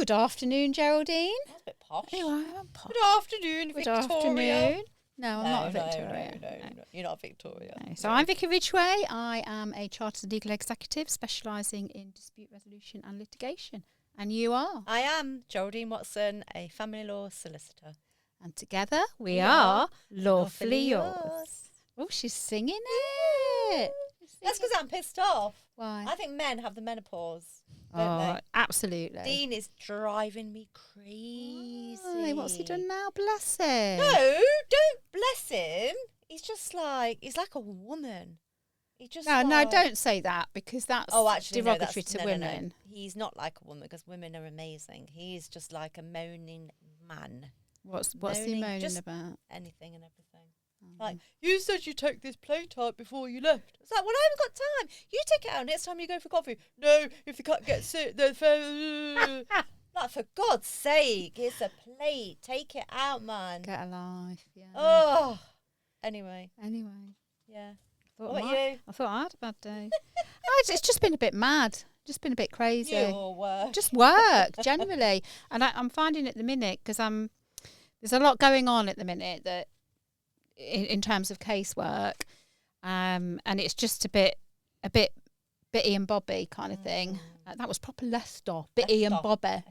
good afternoon, Geraldine. That's a bit posh. Anyway, I'm posh. Good afternoon, Good Victoria. afternoon. No, I'm not a Victoria. No. You're not Victoria. No. So I'm Vickki Ridgway. I am a chartered legal executive specialising in dispute resolution and litigation. And you are? I am Geraldine Watson, a family law solicitor. And together we are Lawfully Yours. Oh, she's singing it. That's because I'm pissed off. Why? I think men have the menopause, don't they? Absolutely. Dean is driving me crazy. Why? What's he done now? Bless him. No, don't bless him. He's just like, he's like a woman. He just No, don't say that because that's derogatory to women. No. He's not like a woman because women are amazing. He's just like a moaning man. What's he moaning about? Anything and everything. Like, you said you took this plate out before you left. It's like, well, I haven't got time. You take it out next time you go for coffee. No, if the cat gets sick, then... Like, for God's sake, it's a plate. Take it out, man. Get a life, yeah. Oh. Anyway. Yeah. What about you? I thought I had a bad day. It's just been a bit mad. Just been a bit crazy. Your work. Just work, generally. And I'm finding at the minute, because there's a lot going on at the minute that in terms of casework, and it's just a bit Bitty and Bobby kind of thing. That was proper Leicester, Bitty and Bobby.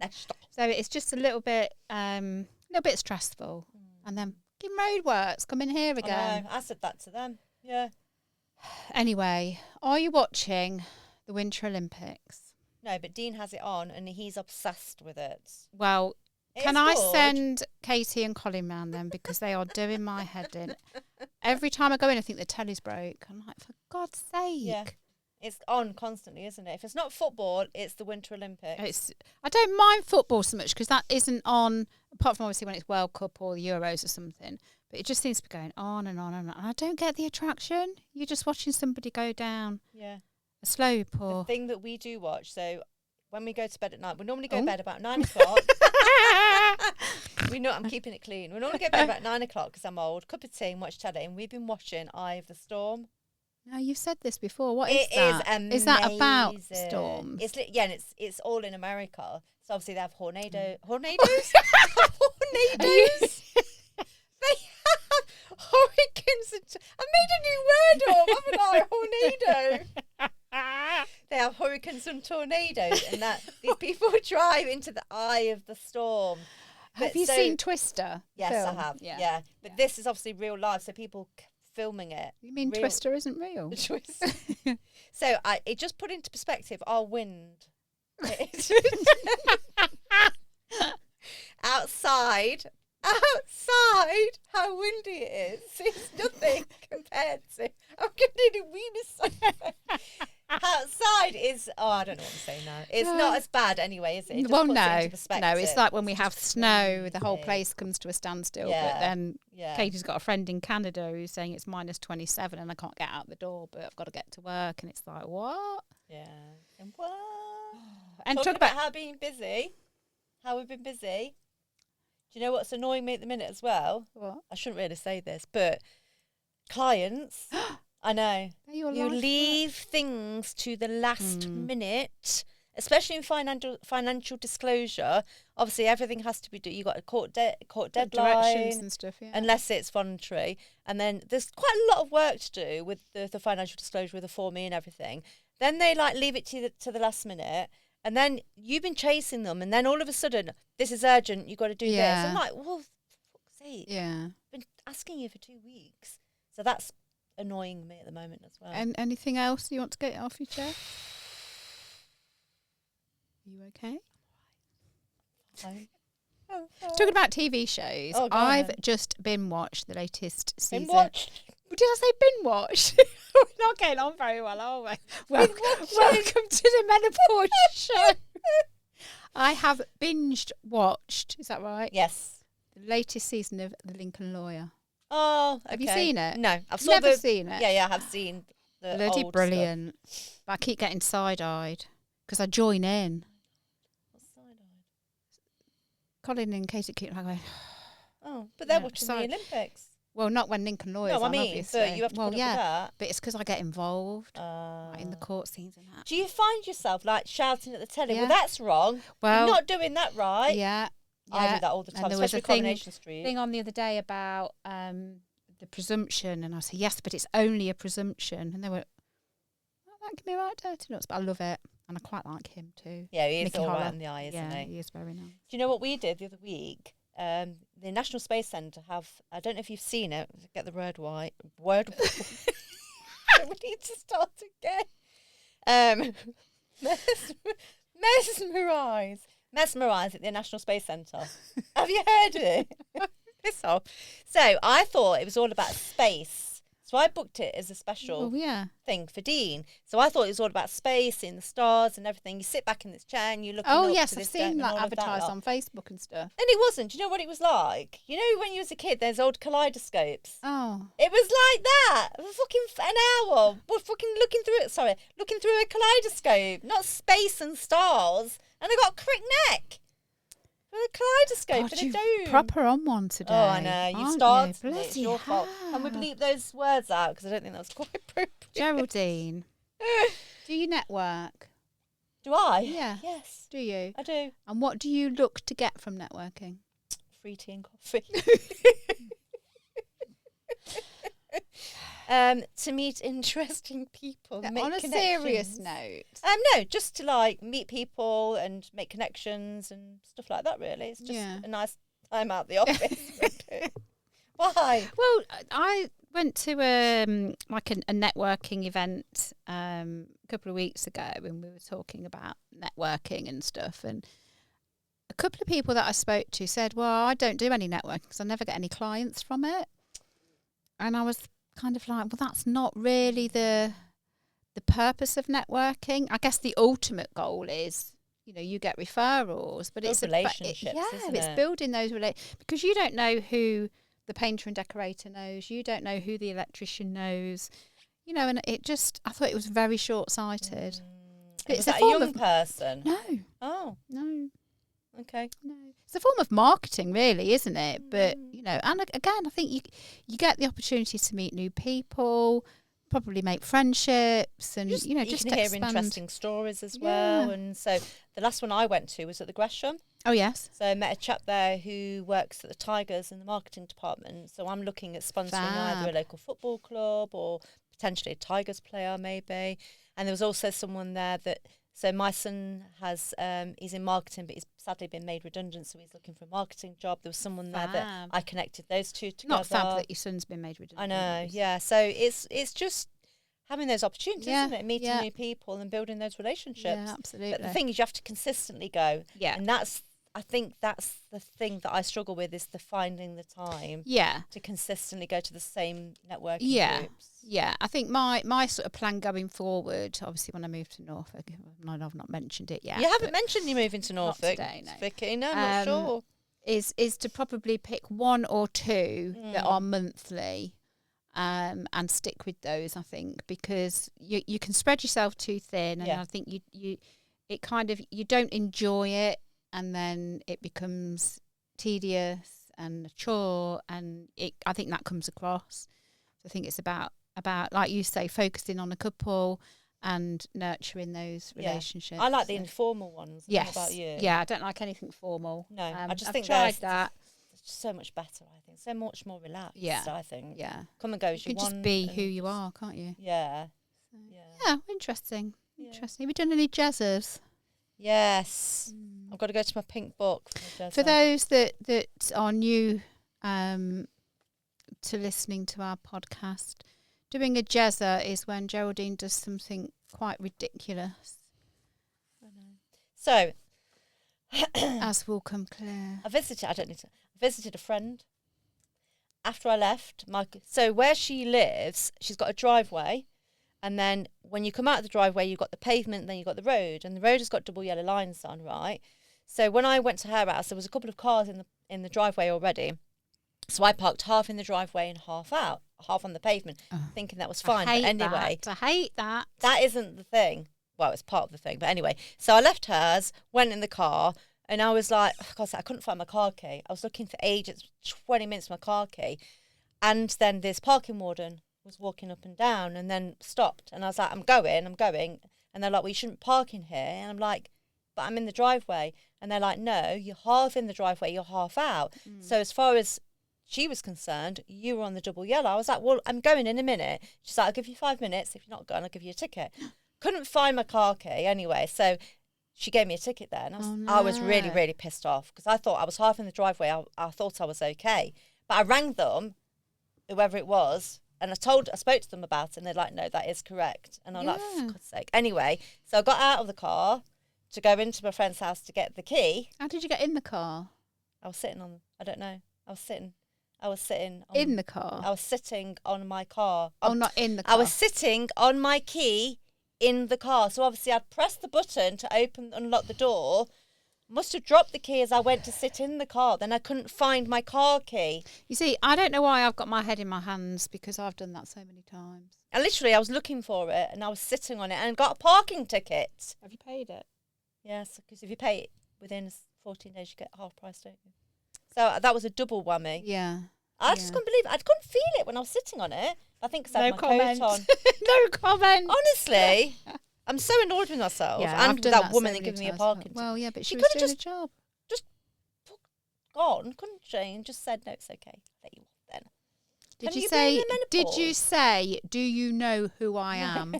Leicester. So it's just a little bit stressful. And then roadworks coming here again. I said that to them. Yeah. Anyway, are you watching the Winter Olympics? No, but Dean has it on and he's obsessed with it. Well, can I send Katie and Colin round then, because they are doing my head in. Every time I go in, I think the telly's broke. I'm like, for God's sake. Yeah. It's on constantly, isn't it? If it's not football, it's the Winter Olympics. I don't mind football so much because that isn't on, apart from obviously when it's World Cup or the Euros or something. But it just seems to be going on and on and on. And I don't get the attraction. You're just watching somebody go down a slope or... The thing that we do watch, so when we go to bed at night, we normally go to bed about 9 o'clock. I'm keeping it clean. We normally go to bed about 9 o'clock because I'm old. Cup of tea and watch telly. And we've been watching Eye of the Storm. No, you've said this before. What is that? It is amazing. Is that about storms? And it's all in America. So obviously they have tornadoes. Tornadoes? They have hurricanes. I made a new word up, haven't I? Tornado. They have hurricanes and tornadoes, and that these people drive into the eye of the storm. Have you seen Twister? Yes, film? I have. Yeah. But this is obviously real life, so people filming it. You mean Twister isn't real? Twister. So it just put into perspective our wind. Outside, how windy it is. It's nothing compared to. I'm getting a wee mistake. Outside is, I don't know what I'm saying now. It's not as bad anyway, is it? It just puts it into perspective. No, it's like when we have snow, the whole place comes to a standstill. Yeah. But then Katie's got a friend in Canada who's saying it's minus 27 and I can't get out the door, but I've got to get to work. And it's like, what? Yeah. And what? And talk about how we've been busy. Do you know what's annoying me at the minute as well? What? I shouldn't really say this, but clients... I know. You leave things to the last minute, especially in financial disclosure. Obviously, everything has to be done. You got a court deadline, directions and stuff, unless it's voluntary. And then there's quite a lot of work to do with the financial disclosure, with the Form E and everything. Then they leave it to the last minute, and then you've been chasing them, and then all of a sudden, this is urgent. You got to do this. I'm like, well, for fuck's sake. Yeah. I've been asking you for 2 weeks, so that's annoying me at the moment as well. And anything else you want to get off your chest? Are you okay? Talking about TV shows, I've just binge-watched the latest season. Binge-watched? Did I say binge-watched? We're not getting on very well, are we? Welcome to the menopause show. I have binged-watched, is that right? Yes. The latest season of The Lincoln Lawyer. Oh, okay. Have you seen it? No, I've never seen it. Yeah, I have seen the bloody old brilliant. Stuff. But I keep getting side-eyed because I join in. What's side-eyed? Colin and Katie keep going. Oh, but they're watching the Olympics. Well, not when Lincoln Lawyers No, I on, mean, obviously. but you have to well, put up yeah, with that. but it's because I get involved like, in the court scenes and that. Do you find yourself like shouting at the telly? Yeah. Well, that's wrong. Well, You're not doing that right. Yeah. I do that all the And time, there was especially a Coronation Street. thing on the other day about the presumption, and I said, yes, but it's only a presumption. And they were, well, that can be right dirty nuts, but I love it. And I quite like him too. Yeah, he is Mickey all Holler. right in the eye, isn't he? He is very nice. Do you know what we did the other week? The National Space Centre have, I don't know if you've seen it, get the word right. We need to start again. Mesmerise at the National Space Centre. Have you heard of it? Piss off. So I thought it was all about space. So I booked it as a special thing for Dean. So I thought it was all about space and the stars and everything. You sit back in this chair and you look. Oh up yes, to I've this seen jet like and all of that advertised lot. on Facebook and stuff. And it wasn't. Do you know what it was like? You know when you was a kid, there's old kaleidoscopes. Oh. It was like that for fucking an hour. We're fucking looking through a kaleidoscope, not space and stars. And I got a crick neck. With a kaleidoscope God, in a you're dome. proper on one today. Oh, I know. You aren't started you? me. It's Bloody your fault. hell. And we bleep those words out because I don't think that was quite appropriate. Geraldine, do you network? Do I? Yeah. Yes. Do you? I do. And what do you look to get from networking? Free tea and coffee. To meet interesting people. Make On a serious note. No, just to like meet people and make connections and stuff like that. Really, it's just a nice time out the office. Why? Well, I went to a networking event a couple of weeks ago, and we were talking about networking and stuff. And a couple of people that I spoke to said, "Well, I don't do any networking because I never get any clients from it." And I was kind of like, well, that's not really the purpose of networking. I guess the ultimate goal is, you get referrals, but Build it's relationships. Isn't it's it? building those relationships, because you don't know who the painter and decorator knows, you don't know who the electrician knows, and I thought it was very short-sighted. Is that a young person? No. Oh, No. okay. No, it's a form of marketing, really, isn't it? But and again, I think you get the opportunity to meet new people, probably make friendships, and you just can hear expand. interesting stories as well. And so the last one I went to was at the Gresham. Oh yes. So I met a chap there who works at the Tigers in the marketing department. So I'm looking at sponsoring either a local football club or potentially a Tigers player, maybe. And there was also someone there that. So my son he's in marketing, but he's sadly been made redundant, so he's looking for a marketing job. There was someone there that I connected those two together. Not fab that your son's been made redundant. I know, yeah. So it's just having those opportunities, isn't it? Meeting new people and building those relationships. Yeah, absolutely. But the thing is, you have to consistently go. Yeah. And I think that's the thing that I struggle with, is the finding the time. Yeah. To consistently go to the same networking groups. Yeah, I think my sort of plan going forward, obviously when I moved to Norfolk, I've not mentioned it yet. You haven't mentioned you moving to Norfolk. Not today, no. Vickki, no, I'm not sure. Is to probably pick one or two that are monthly, and stick with those, I think, because you can spread yourself too thin, and I think you don't enjoy it, and then it becomes tedious and a chore, and I think that comes across. So I think it's about, like you say, focusing on a couple and nurturing those relationships. I like the informal ones. Yes. What about you? Yeah, I don't like anything formal. No, I just I've think tried that. It's so much better, I think. So much more relaxed, Yeah. I think. Yeah. Come and go as You you can want. just be who you are, can't you? Yeah. Yeah, interesting. Interesting. Have you done any jazzers? Yes. I've got to go to my pink book. For those that are new to listening to our podcast, doing a jazzer is when Geraldine does something quite ridiculous. I know. So, as will come clear. I visited a friend. After I left, so where she lives, she's got a driveway, and then when you come out of the driveway, you've got the pavement, then you've got the road, and the road has got double yellow lines on, right? So when I went to her house, there was a couple of cars in the driveway already. So I parked half in the driveway and half on the pavement, thinking that was fine. I hate that. That isn't the thing. Well, it's part of the thing, but anyway. So I left hers, went in the car, and I was like, oh, God, I couldn't find my car key. I was looking for ages, 20 minutes for my car key. And then this parking warden was walking up and down and then stopped. And I was like, I'm going. And they're like, well, you shouldn't park in here. And I'm like, but I'm in the driveway. And they're like, no, you're half in the driveway, you're half out. So as far as she was concerned, you were on the double yellow. I was like, well, I'm going in a minute. She's like, I'll give you 5 minutes. If you're not going, I'll give you a ticket. Couldn't find my car key anyway. So she gave me a ticket then. I was really, really pissed off because I thought I was half in the driveway. I thought I was okay. But I rang them, whoever it was, and I spoke to them about it, and they're like, no, that is correct. And I'm like, for God's sake. Anyway, so I got out of the car to go into my friend's house to get the key. How did you get in the car? I was sitting on, I don't know. I was sitting on, in the car? I was sitting on my car. Oh, not in the car. I was sitting on my key in the car. So obviously I'd pressed the button to unlock the door. Must have dropped the key as I went to sit in the car. Then I couldn't find my car key. You see, I don't know why I've got my head in my hands because I've done that so many times. And literally I was looking for it and I was sitting on it and got a parking ticket. Have you paid it? Yes, because if you pay it within 14 days, you get half price, don't you? So that was a double whammy. Yeah. I just couldn't believe it. I couldn't feel it when I was sitting on it. I think because I had my coat on. No comment. Honestly, I'm so annoyed with myself. Yeah, and with that woman that gave me a parking ticket. Well, yeah, but she She was could've doing a job. Just gone, couldn't she? And just said, no, it's okay. I'll let you off then. Did Can you you blame say? the Did menopause? you say? Do you know who I am?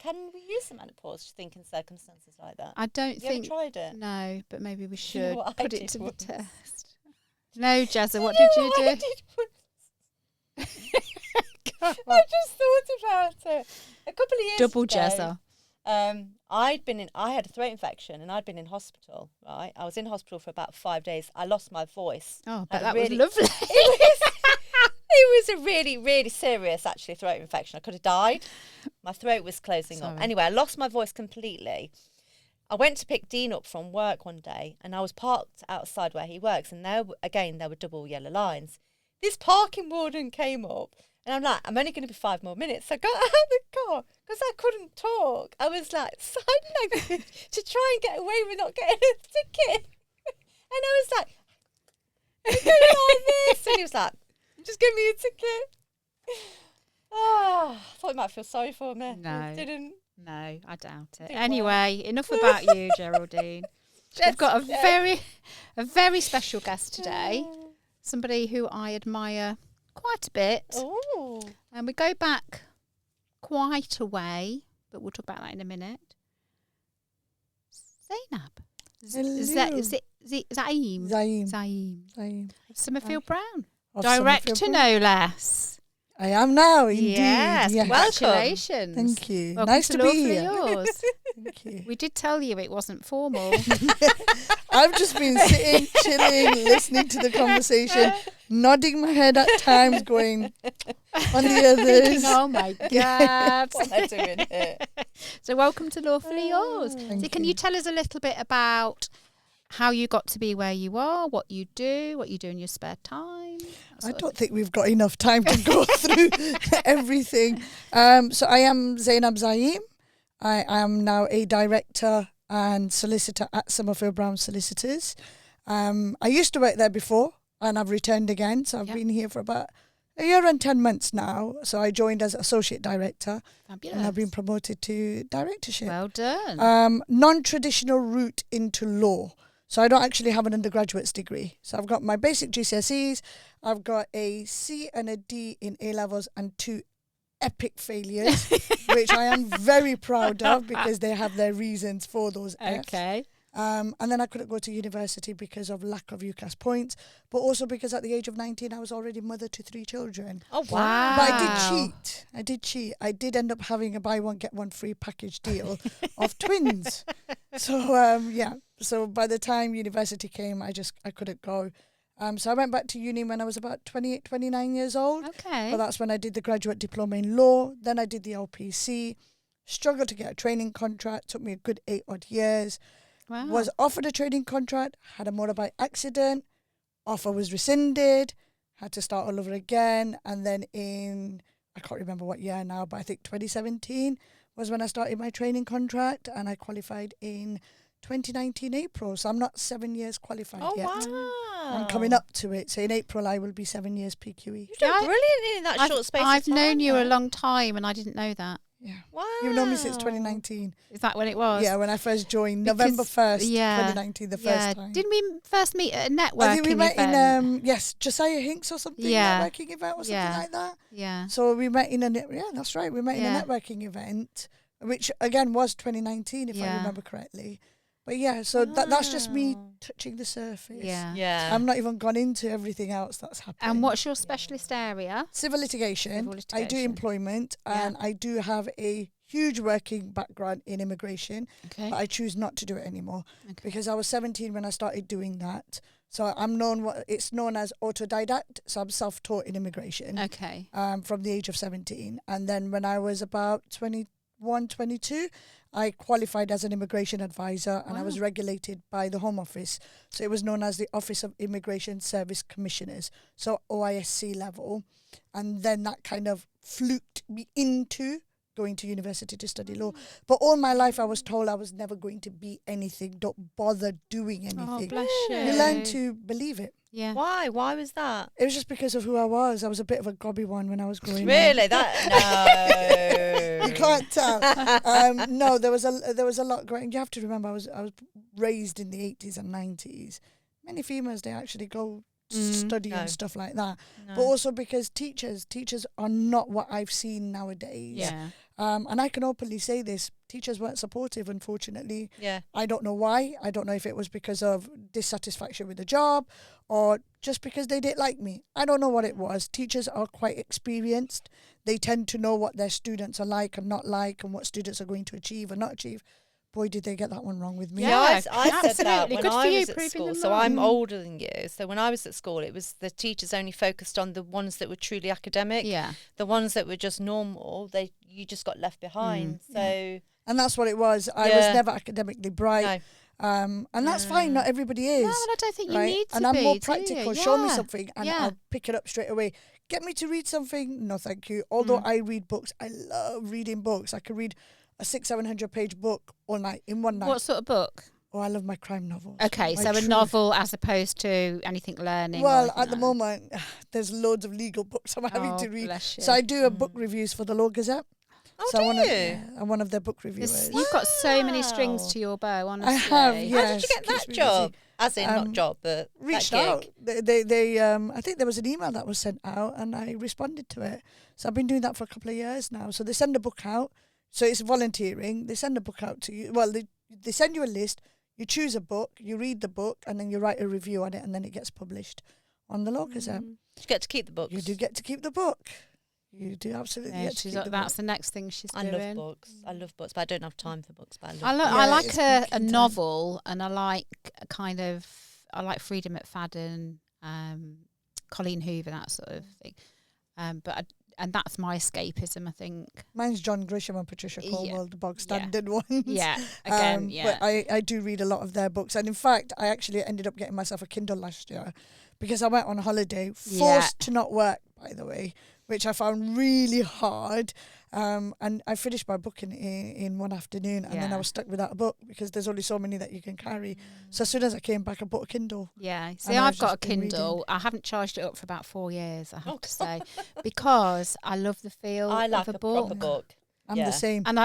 Can we use the menopause? Do you think in circumstances like that? I don't Have think. you ever tried it? No, but maybe we You know should what I put it did to the once? test. No, Jazza, what You did know you what do? I did once? I just thought about it. A couple of years Double ago, Jazza. I had a throat infection and I'd been in hospital, right? I was in hospital for about 5 days. I lost my voice. Oh, I but had that a was really- lovely. It was a really, really serious, actually, throat infection. I could have died. My throat was closing up. Sorry. Anyway, I lost my voice completely. I went to pick Dean up from work one day and I was parked outside where he works. And there were double yellow lines. This parking warden came up and I'm like, I'm only going to be 5 more minutes. So I got out of the car because I couldn't talk. I was like, sign language to try and get away with not getting a ticket. And I was like, I'm doing all this. And he was like, just give me a ticket. Oh, I thought he might feel sorry for me. No. He didn't. No, I doubt it. Didn't Anyway, enough about you, Geraldine. We've got a very special guest today. Somebody who I admire quite a bit. Oh. And we go back quite a way, but we'll talk about that in a minute. Zainab. Hello. Zaeem? Zaeem. Summerfield Browne. Of Director, Summerfield Browne. no less. I am now, indeed. Yes, yes. congratulations. Thank you. Welcome Nice to be Lawfully here. Yours. Thank you. We did tell you it wasn't formal. I've just been sitting, chilling, listening to the conversation, nodding my head at times, going on the others. Oh my God. What am I doing here? So welcome to Lawfully Yours. Thank So can you tell us a little bit about how you got to be where you are, what you do in your spare time? I don't think we've got enough time to go through everything. So I am Zainab Zaeem. I am now a director and solicitor at Summerfield Browne Solicitors. I used to work there before and I've returned again. So I've been here for about a year and 10 months now. So I joined as associate director. Fabulous. And I've been promoted to directorship. Well done. Non-traditional route into law. So I don't actually have an undergraduate's degree. So I've got my basic GCSEs. I've got a C and a D in A-levels and 2 epic failures, which I am very proud of because they have their reasons for those Fs. Okay. And then I couldn't go to university because of lack of UCAS points, but also because at the age of 19, I was already mother to 3 children. Oh, Wow. But I did cheat. I did end up having a buy one, get one free package deal of twins. So, So by the time university came, I couldn't go. So I went back to uni when I was about 28, 29 years old. Okay. But that's when I did the graduate diploma in law. Then I did the LPC. Struggled to get a training contract. Took me a good 8 odd years. Wow. Was offered a training contract. Had a motorbike accident. Offer was rescinded. Had to start all over again. And then I can't remember what year now, but I think 2017 was when I started my training contract. And I qualified in 2019 April. So I'm not 7 years qualified Oh, yet. wow. I'm coming up to it. So in April, I will be 7 years PQE. You've done Yeah, brilliantly in that short space I've of time. known you a though. long time, and I didn't know that. Yeah. Wow. You've known me since 2019. Is that when it was? Yeah, when I first joined, Because- November 1st, yeah, 2019, the first time. Didn't we first meet at a networking I think we met event? in, yes, Josiah Hinks or something, Yeah. networking event or something Yeah. like that. Yeah. So we met in that's right, we met in Yeah. a networking event, which again was 2019, if I Yeah. remember correctly. But yeah, so that's just me Wow. touching the surface. Yeah. Yeah. I'm not even gone into everything else that's happening. And what's your specialist area? Civil litigation. Civil I do litigation. employment, Yeah. and I do have a huge working background in immigration, Okay. but I choose not to do it anymore Okay. because I was 17 when I started doing that. So it's known as autodidact. So I'm self-taught in immigration Okay. from the age of 17. And then when I was about 21, 22, I qualified as an immigration advisor, and I was Wow. regulated by the Home Office. So it was known as the Office of Immigration Service Commissioners, so OISC level. And then that kind of fluked me into going to university to study law. But all my life I was told I was never going to be anything. Don't bother doing Oh, anything. bless you. You learn to believe it. Yeah. Why? Why was that? It was just because of who I was. I was a bit of a gobby one when I was growing up. Really? That no. You can't tell. No, there was a lot growing. You have to remember, I was raised in the 80s and 90s. Many females, they actually go study No. and stuff like that. No. But also because teachers are not what I've seen nowadays. Yeah. And I can openly say this: teachers weren't supportive, unfortunately. Yeah. I don't know why. I don't know if it was because of dissatisfaction with the job or just because they didn't like me. I don't know what it was. Teachers are quite experienced. They tend to know what their students are like and not like, and what students are going to achieve or not achieve. Boy, did they get that one wrong with me. Yeah. I said that absolutely. when Good for I you, was at proving school. them So I'm wrong. older than you. So when I was at school, it was the teachers only focused on the ones that were truly academic. Yeah. The ones that were just normal, you just got left behind. So And that's what it was. I Yeah. was never academically bright. no. And that's fine. Not everybody is. No, and I don't think you right? need to And I'm be, more do practical. you? Show me Yeah. something and Yeah. I'll pick it up straight away. Get me to read something? No, thank you. Although I read books, I love reading books. I could read a 600-700 page book all night in one night. What sort of book? Oh, I love my crime novels. Okay, My so a true- novel as opposed to anything learning. or Well, anything at the like moment, there's loads of legal books I'm that. having Oh, to read. bless you. So I do a book reviews for the Law Gazette. Oh, so do I'm you? I'm one of their book This- reviewers. you've got so many strings Wow. to your bow, honestly. I have, How yeah. did you get keeps that me job? busy. As in, not job, but Reached that out. gig. They I think there was an email that was sent out and I responded to it. So I've been doing that for a couple of years now. So they send a book out. So it's volunteering. They send a book out to you. Well, they send you a list. You choose a book, you read the book, and then you write a review on it, and then it gets published on the Law Gazette. You get to keep the books. You do get to keep the book. You do absolutely Yeah, get to keep the that's book. the next thing she's I doing. love books. I love books, but I don't have time for books. But I love I Yeah, like it's a booking time. novel, and I like I like Freedom McFadden, Colleen Hoover, that sort of thing. And that's my escapism, I think. Mine's John Grisham and Patricia Yeah. Cornwell, the bog Yeah. standard ones. Yeah, again, But I do read a lot of their books. And in fact, I actually ended up getting myself a Kindle last year because I went on holiday, forced to not work, by the way, which I found really hard. And I finished my book in one afternoon, and then I Yeah. was stuck without a book because there's only so many that you can carry. So as soon as I came back, I bought a Kindle. Yeah. See, And I've I've got a just been Kindle. reading. I haven't charged it up for about 4 years, I have Oh, to say, because I love the feel I like of a a book. proper book. I'm Yeah. the same. And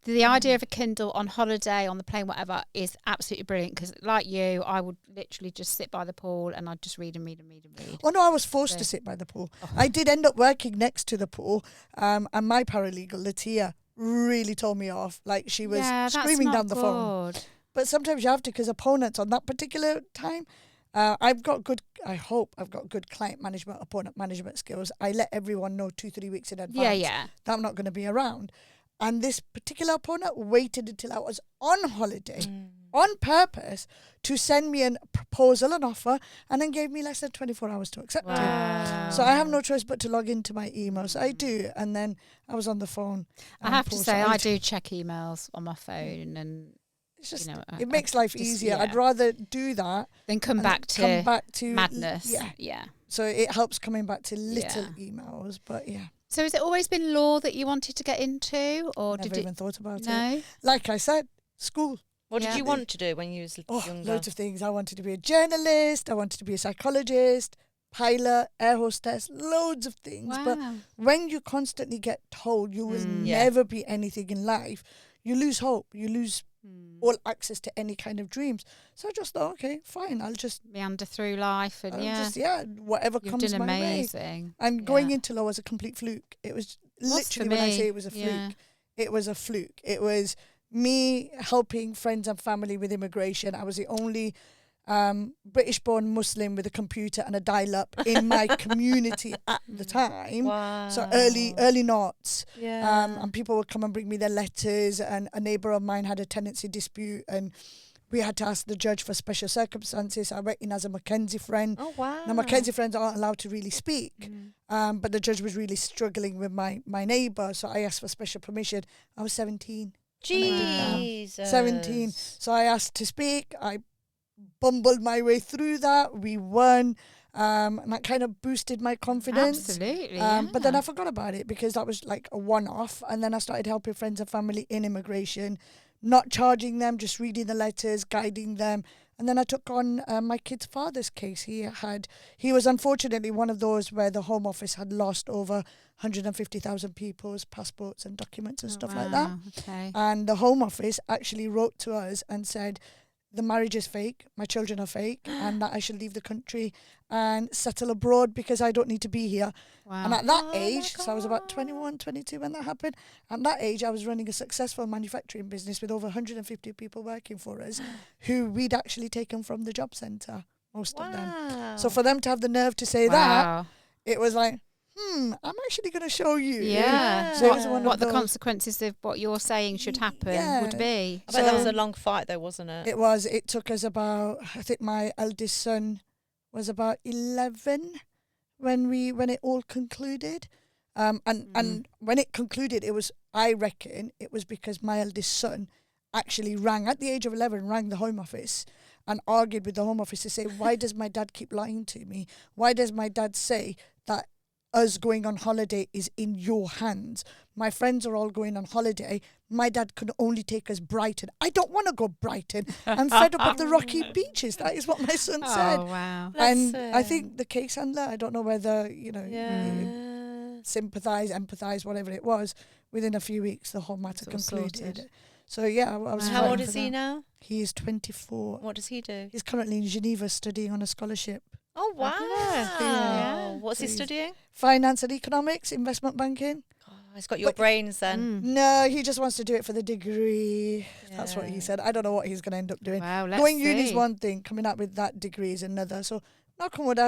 the idea of a Kindle on holiday, on the plane, whatever, is absolutely brilliant. Because like you, I would literally just sit by the pool and I'd just read and read and read and read. Oh no, I was forced to So- sit by the pool. Oh. I did end up working next to the pool, and my paralegal, Latia, really told me off. Like she was Yeah, that's screaming not down the phone. good. But sometimes you have to, because opponents on that particular time, I hope I've got good client management, opponent management skills. I let everyone know 2-3 weeks in advance Yeah. that I'm not going to be around. And this particular opponent waited until I was on holiday on purpose to send me a proposal, an offer, and then gave me less than 24 hours to accept Wow. it. So I have no choice but to log into my emails. I do. And then I was on the phone. I have to poor say, side. I do check emails on my phone, and It's just, I it makes life just- easier. yeah. I'd rather do that. then come and back then to madness. Yeah. Yeah. So it helps coming back to little Yeah. emails. But yeah, So has it always been law that you wanted to get into, or never did even thought about it? it. No. Like I said, school. What Yeah. did you want to do when you was Oh, younger? loads of things. I wanted to be a journalist. I wanted to be a psychologist, pilot, air hostess, loads of things. But Wow. when you constantly get told you will Yeah. never be anything in life, you lose hope. You lose all access to any kind of dreams. So I just thought, okay, fine. I'll just, Meander through life and whatever you've comes done my way. amazing. And going into law was a complete fluke. It was literally, for when I me. say it was a fluke, Yeah. it was a fluke. It was me helping friends and family with immigration. I was the only British-born Muslim with a computer and a dial-up in my community at the time. Wow. So early noughts. Yeah. And people would come and bring me their letters, and a neighbour of mine had a tenancy dispute, and we had to ask the judge for special circumstances. I went in as a Mackenzie friend. Oh wow. Now, Mackenzie friends aren't allowed to really speak, but the judge was really struggling with my neighbour, so I asked for special permission. I was 17. Jesus. 17. So I asked to speak. I bumbled my way through that. We won. And that kind of boosted my confidence. Absolutely. But then I forgot about it because that was like a one-off. And then I started helping friends and family in immigration, not charging them, just reading the letters, guiding them. And then I took on my kid's father's case. He was unfortunately one of those where the Home Office had lost over 150,000 people's passports and documents and stuff like that. Okay. And the Home Office actually wrote to us and said, the marriage is fake, my children are fake, and that I should leave the country and settle abroad because I don't need to be here. Wow. And at that Oh age, my so I was about God. 21, 22 when that happened. At that age, I was running a successful manufacturing business with over 150 people working for us who we'd actually taken from the job centre, most of them. Wow. So for them to have the nerve to say that, Wow. it was like, I'm actually going to show you. Yeah. So it was one What of the those- consequences of what you're saying should happen would be. I bet that was So- a long fight though, wasn't it? It took us about, I think my eldest son was about 11 when it all concluded. And when it concluded, I reckon it was because my eldest son actually at the age of 11, rang the Home Office and argued with the Home Office to say, why does my dad keep lying to me? Why does my dad say that us going on holiday is in your hands? My friends are all going on holiday. My dad could only take us Brighton. I don't want to go Brighton. I'm fed up of the rocky beaches. That is what my son said. Oh, wow. And Bless I him. think the case handler, I don't know whether, Yeah. sympathise, empathise, whatever it was, within a few weeks the whole matter It's all concluded. sorted. So yeah, I was How fighting old for is he that. now? He is 24. What does he do? He's currently in Geneva studying on a scholarship. Oh wow. Yeah. What's he So he's- studying? Finance and economics, investment banking. Oh, he's got your But- brains then. No, he just wants to do it for the degree. That's what he Yeah. said. I don't know what he's going to end up doing. Wow, let's Going uni is see. one thing, coming out with that degree is another. So knock on wood,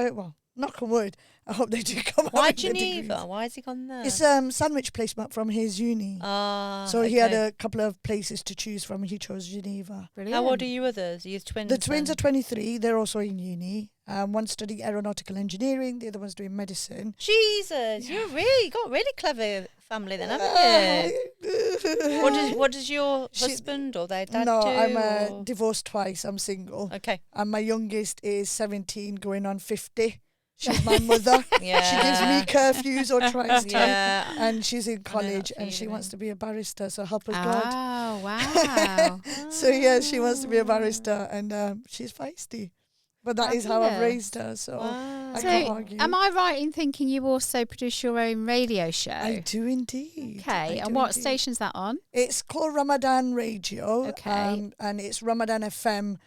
I hope they do come out Why with the Geneva? degrees. Why has he gone there? It's sandwich placement from his uni. Ah. So he had okay. a couple of places to choose from. He chose Geneva. Brilliant. How old are you others? Are you twins? The twins then? are 23. They're also in uni. One's studying aeronautical engineering. The other one's doing medicine. Jesus, you got a really clever family then, haven't you? What does your She- husband or their dad No, do? I'm or- divorced twice. I'm single. Okay. And my youngest is 17 going on 50. She's my mother. Yeah. She gives me curfews or tries to. Yeah. And she's in that college and she feeling. wants to be a barrister, so help us God. Oh, wow. So yeah, she wants to be a barrister and she's feisty. But that is how I've Fabulous. raised her, so Wow. I So, can't argue. am I right in thinking you also produce your own radio show? I do indeed. Okay, I and do what indeed. station's that on? It's called Ramadan Radio. Okay. And it's Ramadan FM.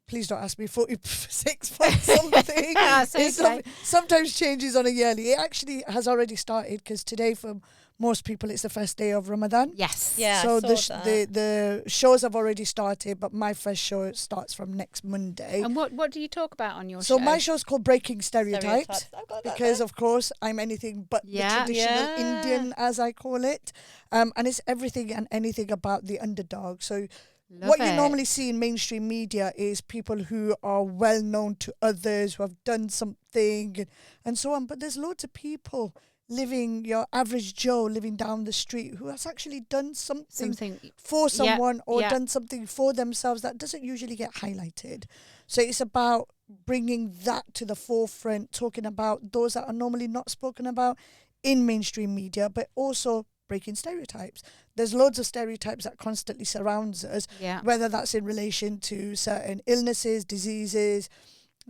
Please don't ask me, 46 point something. That's It's okay. sometimes changes on a yearly. It actually has already started because today for most people it's the first day of Ramadan. Yes. Yeah, So I the saw that. the shows have already started, but my first show starts from next Monday. And what do you talk about on your So show? my show's called Breaking Stereotypes. I've got that Because there. of course I'm anything but Yeah. the traditional Yeah. Indian, as I call it, and it's everything and anything about the underdog. So Love what you it. normally see in mainstream media is people who are well known to others, who have done something and so on. But there's loads of people living, your average Joe living down the street, who has actually done something for someone or yeah. done something for themselves that doesn't usually get highlighted. So it's about bringing that to the forefront, talking about those that are normally not spoken about in mainstream media, but also breaking stereotypes. There's loads of stereotypes that constantly surrounds us, Yeah. whether that's in relation to certain illnesses, diseases,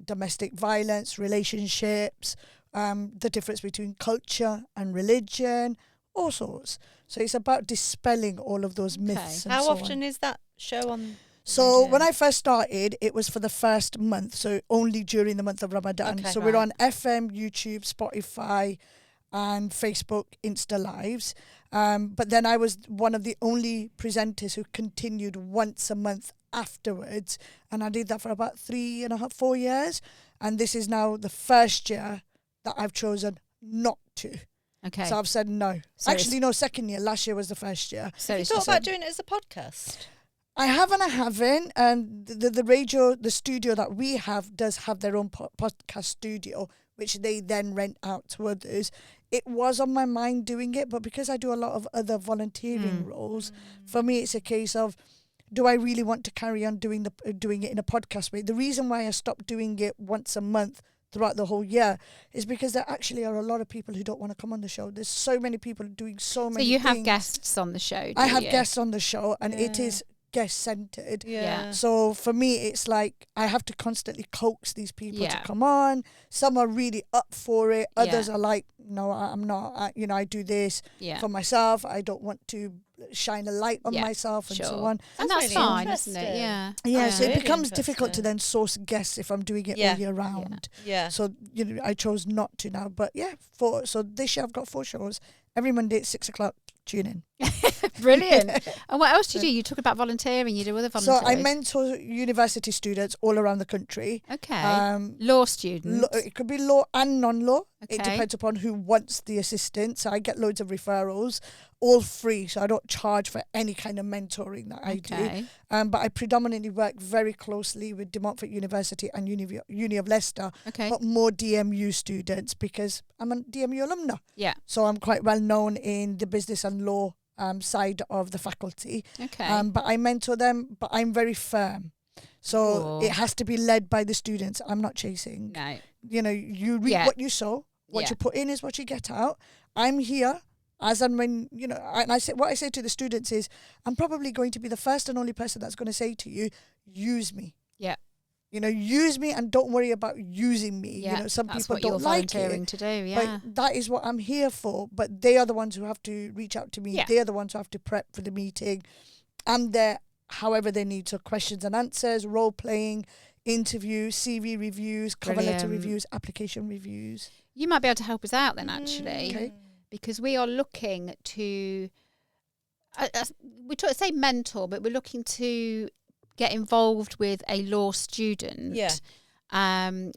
domestic violence, relationships, the difference between culture and religion, all sorts. So it's about dispelling all of those myths. And How so often on. is that show on? So radio? when I first started, it was for the first month, so only during the month of Ramadan. Okay, So we're right. on FM, YouTube, Spotify, and Facebook Insta Lives. But then I was one of the only presenters who continued once a month afterwards, and I did that for about 3.5, 4 years. And this is now the first year that I've chosen not to. Okay. So I've said no. So Actually, no, second year. Last year was the first year. so You it's thought just about doing it as a podcast? I have and I haven't. And the radio, the studio that we have does have their own podcast studio, which they then rent out to others. It was on my mind doing it, but because I do a lot of other volunteering roles, for me it's a case of, do I really want to carry on doing it in a podcast way? The reason why I stopped doing it once a month throughout the whole year is because there actually are a lot of people who don't want to come on the show. There's so many people doing so many So you have things. guests on the show, I do have you? guests on the show, and it Yeah. is guest-centered. Yeah. So for me, it's like I have to constantly coax these people to Yeah. come on. Some are really up for it. Others Yeah. are like, no, I'm not. I do this Yeah. for myself. I don't want to shine a light on Yeah, myself and so sure. on. And That's that's really fine, isn't it? interesting. Yeah. Yeah, so it really becomes difficult to interesting. then source guests if I'm doing it Yeah. all year round. Yeah. So I chose not to now. But yeah, so this year I've got 4 shows every Monday at 6:00. Tune in. Brilliant. And what else do you do? You talk about volunteering. You do other So volunteers. I mentor university students all around the country. Okay. Law students. It could be law and non-law. It Okay. depends upon who wants the assistance. So I get loads of referrals, all free. So I don't charge for any kind of mentoring that I do. Okay. But I predominantly work very closely with De Montfort University and Uni of Leicester, Okay. but more DMU students because I'm a DMU alumna. Yeah. So I'm quite well known in the business and law side of the faculty. Okay. But I mentor them, but I'm very firm. So Cool. it has to be led by the students. I'm not chasing. No. You reap Yeah. what you sow. What Yeah. you put in is what you get out. I'm here as and when, and I say, what I say to the students is, I'm probably going to be the first and only person that's going to say to you, use me. Yeah. Use me and don't worry about using me. Yeah. Some that's people what you're don't like volunteering it. to do. Yeah. But that is what I'm here for. But they are the ones who have to reach out to me. Yeah. They are the ones who have to prep for the meeting. I'm there however they need. So questions and answers, role playing, interviews, CV reviews, cover letter Brilliant. reviews, application reviews. You might be able to help us out then, actually, Okay. because we are looking to. Say mentor, but we're looking to get involved with a law student. Yeah.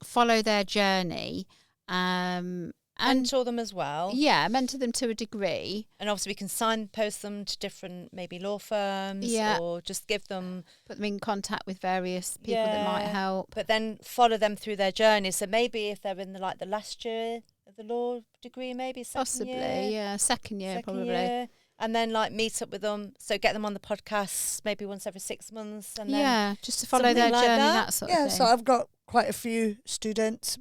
Follow their journey. And Mentor them as well. yeah, mentor them to a degree. And obviously we can signpost them to different maybe law firms Yeah. or just give them, Put them in contact with various people that might Yeah. help. but then follow them through their journey. So maybe if they're in the last year of the law degree, maybe second Possibly, year, yeah. Second year, second probably. year, and then meet up with them. So get them on the podcast maybe once every 6 months, and then Yeah, just to follow something their like journey, that. that sort Yeah, of thing. so I've got quite a few students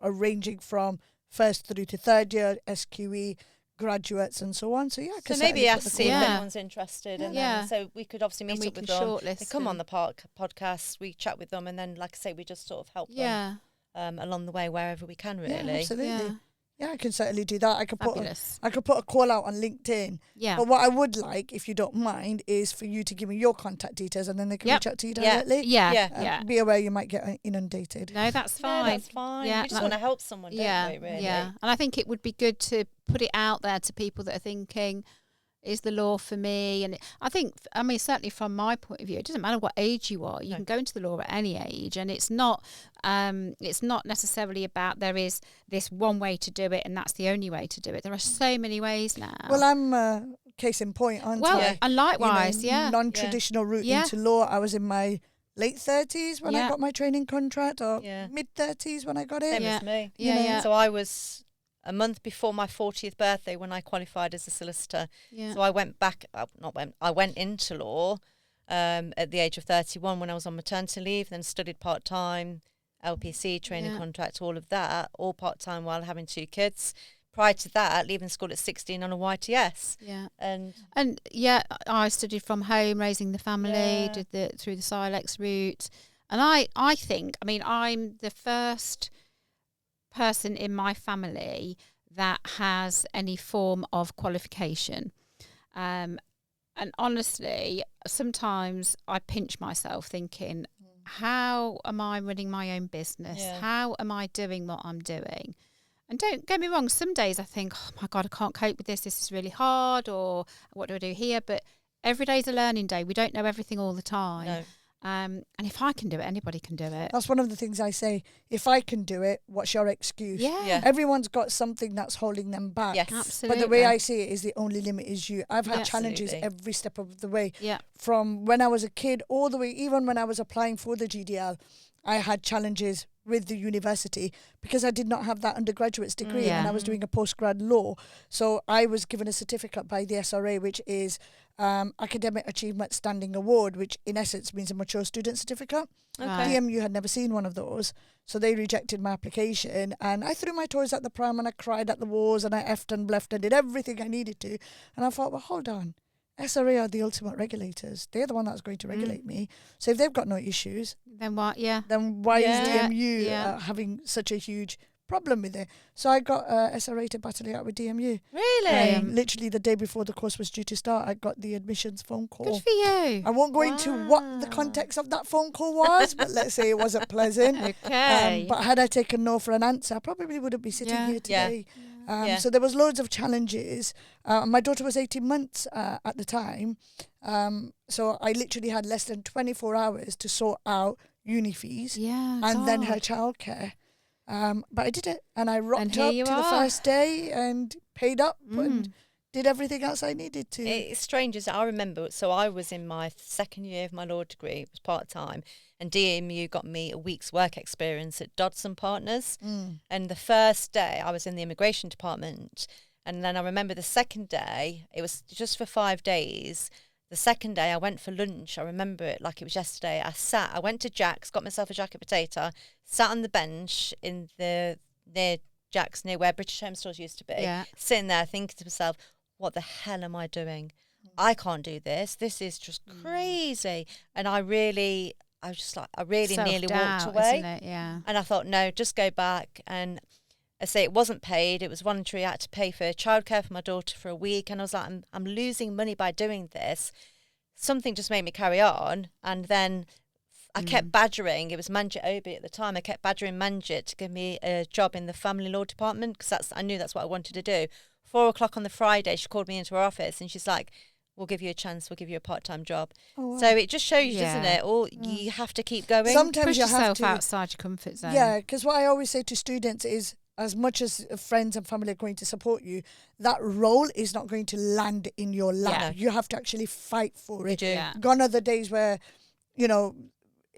ranging from first through to third year, SQE, graduates and so on. So yeah, I So can maybe certainly put ask the see call if out. Yeah. anyone's interested, and Yeah. then so we could obviously And meet we up with can them. shortlist They come on them. the podcast, we chat with them, and then like I say, we just sort of help them Yeah, along the way wherever we can. Yeah, Really, absolutely. yeah. Yeah, I can certainly do that. I could put Fabulous. I could put a call out on LinkedIn. Yeah. But what I would like, if you don't mind, is for you to give me your contact details and then they can Yep. reach out to you Yeah. directly. Yeah, Yeah. yeah. Be aware you might get inundated. No, that's yeah, fine. that's fine. Yeah, we just that- want to help someone, don't Yeah, we? Really, yeah. And I think it would be good to put it out there to people that are thinking, is the law for me? And I think, certainly from my point of view, it doesn't matter what age you are. You No. can go into the law at any age, and it's not necessarily about there is this one way to do it and that's the only way to do it. There are so many ways now. Well, I'm case in point, aren't Well, I? and likewise, yeah. Non-traditional route Yeah. into law. I was in my late 30s when I Yeah. got my training contract, or Yeah. mid-30s when I got it. Same Yeah. as me. Yeah, know, yeah. So I was a month before my 40th birthday when I qualified as a solicitor. Yeah. So I went back, I went into law at the age of 31 when I was on maternity leave, then studied part-time, LPC, training Yeah. contract, all of that, all part-time while having 2 kids. prior to that, leaving school at 16 on a YTS. Yeah. And I studied from home, raising the family, Yeah. did through the Silex route. And I think, I mean, I'm the first person in my family that has any form of qualification. And honestly, sometimes I pinch myself thinking, how am I running my own business? Yeah. How am I doing what I'm doing? And don't get me wrong, some days I think, oh my God, I can't cope with this. This is really hard, or what do I do here? But every day's a learning day. We don't know everything all the time. no. And if I can do it, anybody can do it. That's one of the things I say. If I can do it, what's your excuse? Yeah. Everyone's got something that's holding them back. Yes. Absolutely. But the way I see it is the only limit is you. I've had Yeah. challenges Absolutely. every step of the way. Yeah. From when I was a kid all the way, even when I was applying for the GDL, I had challenges with the university because I did not have that undergraduate's degree Yeah. and I was doing a postgrad law. So I was given a certificate by the SRA, which is Academic Achievement Standing Award, which in essence means a mature student certificate. Right. DMU had never seen one of those, so they rejected my application, and I threw my toys at the pram and I cried at the walls and I effed and bleffed and did everything I needed to. And I thought, well, hold on. SRA are the ultimate regulators. They're the one that's going to regulate me. So if they've got no issues, Then what? Yeah. then why Yeah. is DMU Yeah. having such a huge problem with it? So I got SRA to battle it out with DMU. Really? Literally the day before the course was due to start, I got the admissions phone call. Good for you. I won't go into what the Wow. context of that phone call was, but let's say it wasn't pleasant. Okay. But had I taken no for an answer, I probably wouldn't be sitting Yeah. here today. Yeah. So there was loads of challenges. My daughter was 18 months at the time. So I literally had less than 24 hours to sort out uni fees Yeah. and then her God. childcare. But I did it, and I rocked here up you to the are. first day and paid up and Mm. did everything else I needed to. It's strange, as I remember. So I was in my second year of my law degree. It was part time, and DMU got me a week's work experience at Dodson Partners. And the first day, I was in the immigration department, and then I remember the second day. It was just for 5 days. The second day, I went for lunch. I remember it like it was yesterday. I went to Jack's, got myself a jacket potato, sat on the bench in the near Jack's, near where British Home Stores used to be, Yeah. sitting there thinking to myself, what the hell am I doing? I can't do this. This is just crazy. And I really nearly walked Self-doubt, away. isn't it? Yeah. And I thought, no, just go back. And I say it wasn't paid. It was voluntary. I had to pay for childcare for my daughter for a week. And I was like, I'm losing money by doing this. Something just made me carry on. And then I kept badgering. It was Manjit Obi at the time. I kept badgering Manjit to give me a job in the family law department because I knew that's what I wanted to do. 4 o'clock on the Friday, she called me into her office and she's like, we'll give you a chance. We'll give you a part-time job. Oh, wow. So it just shows you, doesn't Yeah. it? You have to keep going. Sometimes Push you have yourself to. outside your comfort zone. Yeah, because what I always say to students is, as much as friends and family are going to support you, that role is not going to land in your lap. Yeah. You have to actually fight for it. do. Yeah. Gone are the days where,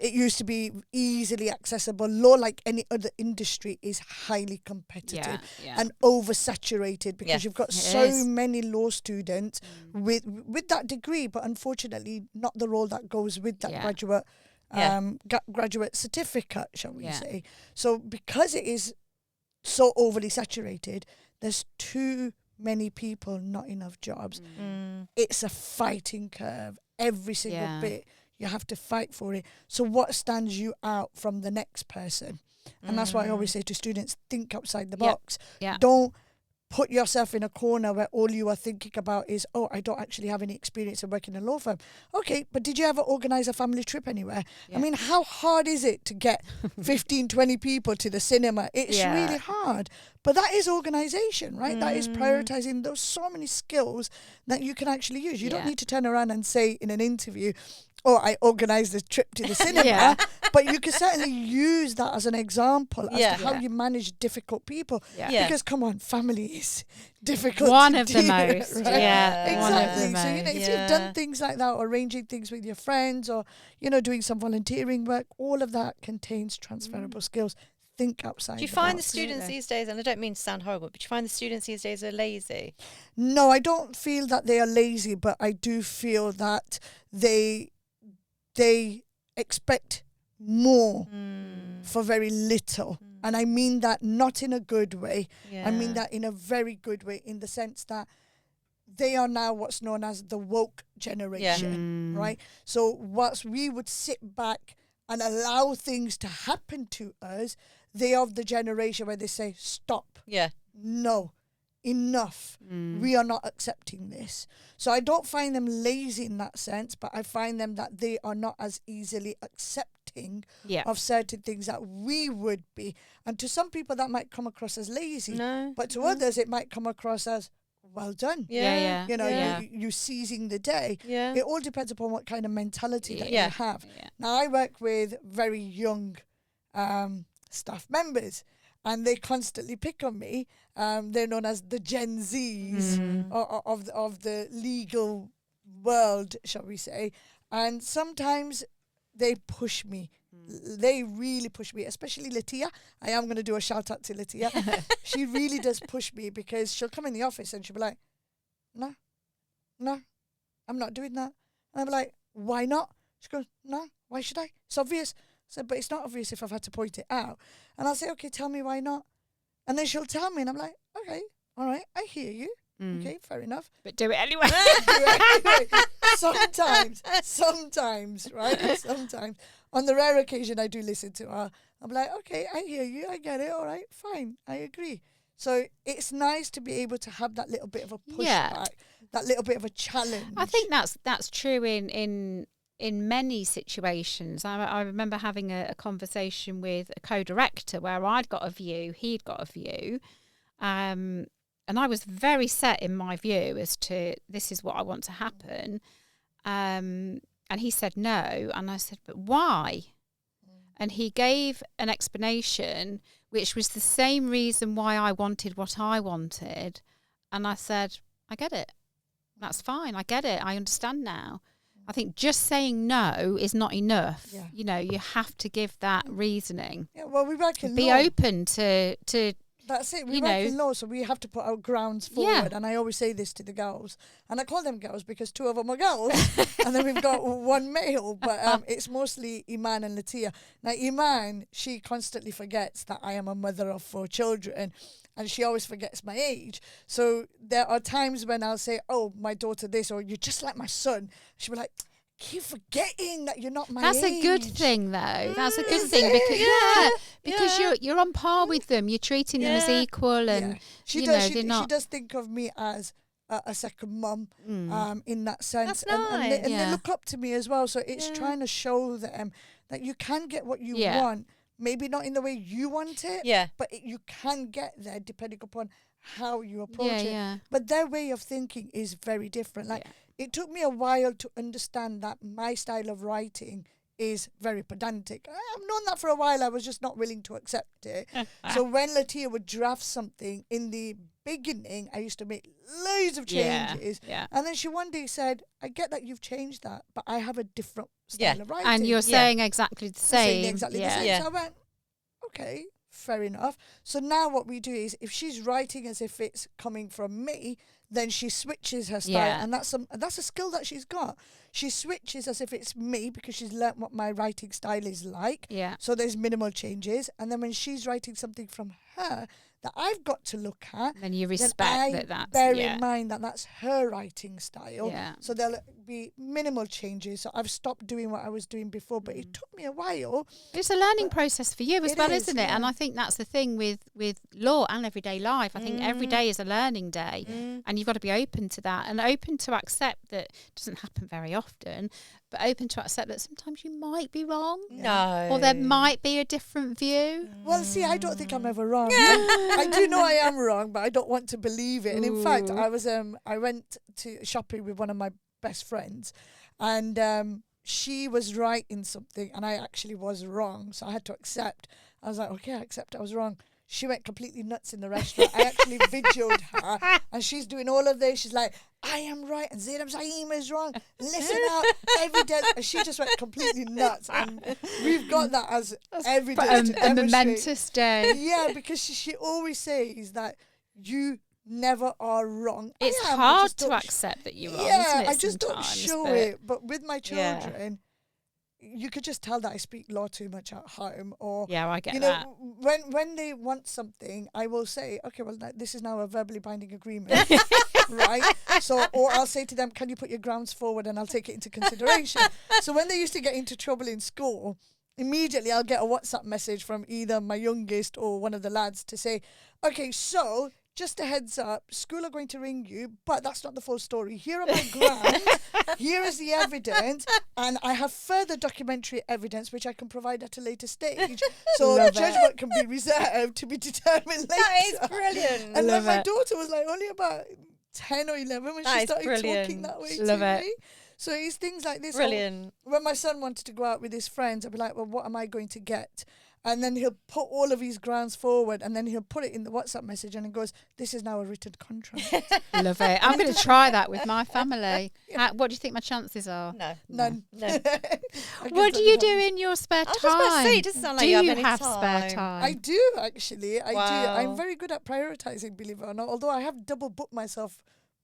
it used to be easily accessible. Law, like any other industry, is highly competitive Yeah. and oversaturated because Yeah, you've got it so is. many law students with that degree, but unfortunately not the role that goes with that Yeah. graduate Yeah. graduate certificate, shall we Yeah. say. So because it is so overly saturated, there's too many people, not enough jobs. It's a fighting curve every single Yeah. bit. You have to fight for it. So what stands you out from the next person? And that's why I always say to students, think outside the Yeah. box. Yeah. Don't put yourself in a corner where all you are thinking about is, oh, I don't actually have any experience of working in a law firm. Okay, but did you ever organise a family trip anywhere? Yeah. I mean, how hard is it to get 15, 20 people to the cinema? It's Yeah. really hard. But that is organisation, right? That is prioritising those so many skills that you can actually use. You don't Yeah. need to turn around and say in an interview, oh, I organised a trip to the cinema. Yeah. But you can certainly use that as an example as Yeah. to how Yeah. you manage difficult people. Yeah. Yeah. Because, come on, family is difficult. One to of the deal with, most. right? Yeah. One of the Exactly. So, most. if you've Yeah. done things like that, or arranging things with your friends, or, doing some volunteering work, all of that contains transferable skills. Think outside Do you the find the box. students Absolutely. these days, and I don't mean to sound horrible, but do you find the students these days are lazy? No, I don't feel that they are lazy, but I do feel that they expect more for very little. And I mean that not in a good way. Yeah. I mean that in a very good way, in the sense that they are now what's known as the woke generation, right? So whilst we would sit back and allow things to happen to us, they are of the generation where they say, stop. Yeah. No, enough. We are not accepting this. So I don't find them lazy in that sense, but I find them that they are not as easily accepting of certain things that we would be. And to some people that might come across as lazy, but to others it might come across as well done. Yeah. You know, you seizing the day. Yeah. It all depends upon what kind of mentality that you have. Yeah. Now, I work with very young staff members, and they constantly pick on me. They're known as the Gen Zs of the legal world, shall we say. And sometimes they push me. They really push me, especially Latia. I am going to do a shout out to Latia. She really does push me, because she'll come in the office and she'll be like, no, I'm not doing that. And I'm like, why not? She goes, no, why should I? It's obvious. I said, but it's not obvious if I've had to point it out. And I'll say, okay, tell me why not. And then she'll tell me, and I'm like, okay, all right, I hear you. Okay, fair enough. But do it anyway. Sometimes, right? Sometimes. On the rare occasion I do listen to her, I'm like, okay, I hear you, I get it, all right, fine, I agree. So it's nice to be able to have that little bit of a pushback, that little bit of a challenge. I think that's true in many situations. I remember having a conversation with a co-director where I'd got a view, he'd got a view, and I was very set in my view as to this is what I want to happen. And he said no. And I said, but why? And he gave an explanation, which was the same reason why I wanted what I wanted. And I said, I get it. That's fine. I get it. I understand now. I think just saying no is not enough. Yeah. You know, you have to give that reasoning. Yeah, well, we work in Be law. open to That's it. We you work know. in law, so we have to put our grounds forward. And I always say this to the girls, and I call them girls because two of them are girls, and then we've got one male. But it's mostly Iman and Latia. Now, Iman, she constantly forgets that I am a mother of 4 children, and she always forgets my age. So there are times when I'll say, "Oh, my daughter, this," or "You're just like my son." She'll be like, keep forgetting that you're not my age. That's a good thing, though. That's a good Is thing it? because you're on par with them. You're treating them as equal, and she you does. know She they're not. does think of me as a second mum, in that sense, That's nice. and they look up to me as well. So it's trying to show them that you can get what you want. Maybe not in the way you want it, but you can get there depending upon how you approach it. But their way of thinking is very different. Like. It took me a while to understand that my style of writing is very pedantic. I've known that for a while. I was just not willing to accept it. So when Latia would draft something in the beginning, I used to make loads of changes. And then she one day said, I get that you've changed that, but I have a different style of writing. And you're saying exactly the same. Saying exactly the same. So I went, okay, fair enough. So now what we do is, if she's writing as if it's coming from me, then she switches her style, and that's a skill that she's got. She switches as if it's me, because she's learnt what my writing style is like. So there's minimal changes, and then when she's writing something from her that I've got to look at, then you respect that's bear in mind that that's her writing style. So there'll be minimal changes. So I've stopped doing what I was doing before, but it took me a while. It's a learning process for you as well, is, isn't it? And I think that's the thing with law and everyday life. I think every day is a learning day, and you've got to be open to that, and open to accept that it doesn't happen very often, but open to accept that sometimes you might be wrong. Or there might be a different view. Well, see, I don't think I'm ever wrong. I do know I am wrong, but I don't want to believe it. And in fact, I went to shopping with one of my best friends, and she was right in something, and I actually was wrong. So I had to accept. I was like, okay, I accept I was wrong. She went completely nuts in the restaurant. I actually videoed her, and she's doing all of this. She's like, I am right, and Zainab Zaeem is wrong. Listen out, evidence. And she just went completely nuts. And we've got that as evidence. A momentous day. Yeah, because she always says that you never are wrong. It's hard to accept that you're wrong, isn't it, I just don't show it. But with my children, you could just tell that I speak law too much at home, or Yeah, I get you that. know, when they want something, I will say, okay, well, this is now a verbally binding agreement, right? So, or I'll say to them, can you put your grounds forward, and I'll take it into consideration. So when they used to get into trouble in school, immediately I'll get a WhatsApp message from either my youngest or one of the lads to say, okay, so just a heads up, school are going to ring you, but that's not the full story. Here are my grounds, here is the evidence, and I have further documentary evidence which I can provide at a later stage. So Love it. judgment can be reserved to be determined later. That is brilliant. And Love then my it. daughter was like only about 10 or 11 when That she is started talking brilliant. that way Love to it. me. So it's things like this. Brilliant. When my son wanted to go out with his friends, I'd be like, well, what am I going to get? And then he'll put all of his grounds forward, and then he'll put it in the WhatsApp message, and it goes, this is now a written contract. Love it. I'm going to try that with my family. What do you think my chances are? No. None. No. I can What do tell you that. do in your spare I was time? just about to say, it doesn't sound like do you have you any have time. spare time? I do, actually. I do. I'm Wow. very good at prioritizing, believe it or not, although I have double booked myself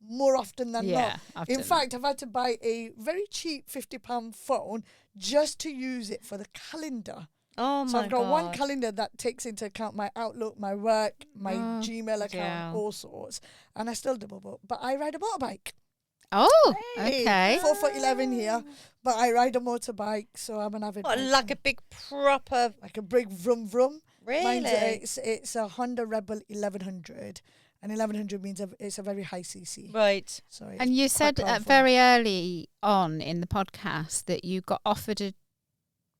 more often than yeah, not. I've In done fact, I've had to buy a very cheap £50 phone just to use it for the calendar. Oh, So my I've got one God. calendar that takes into account my Outlook, my work, my Oh, Gmail account, yeah. all sorts. And I still double book. But I ride a motorbike. Oh, Hey, okay. 4'11" here. But I ride a motorbike, so I'm an avid What, biker. like a big proper... Like a big vroom vroom. Really? Mine's it's a Honda Rebel 1100. And 1100 means it's a very high CC. Right. So it's And you quite said powerful. very early on in the podcast that you got offered a.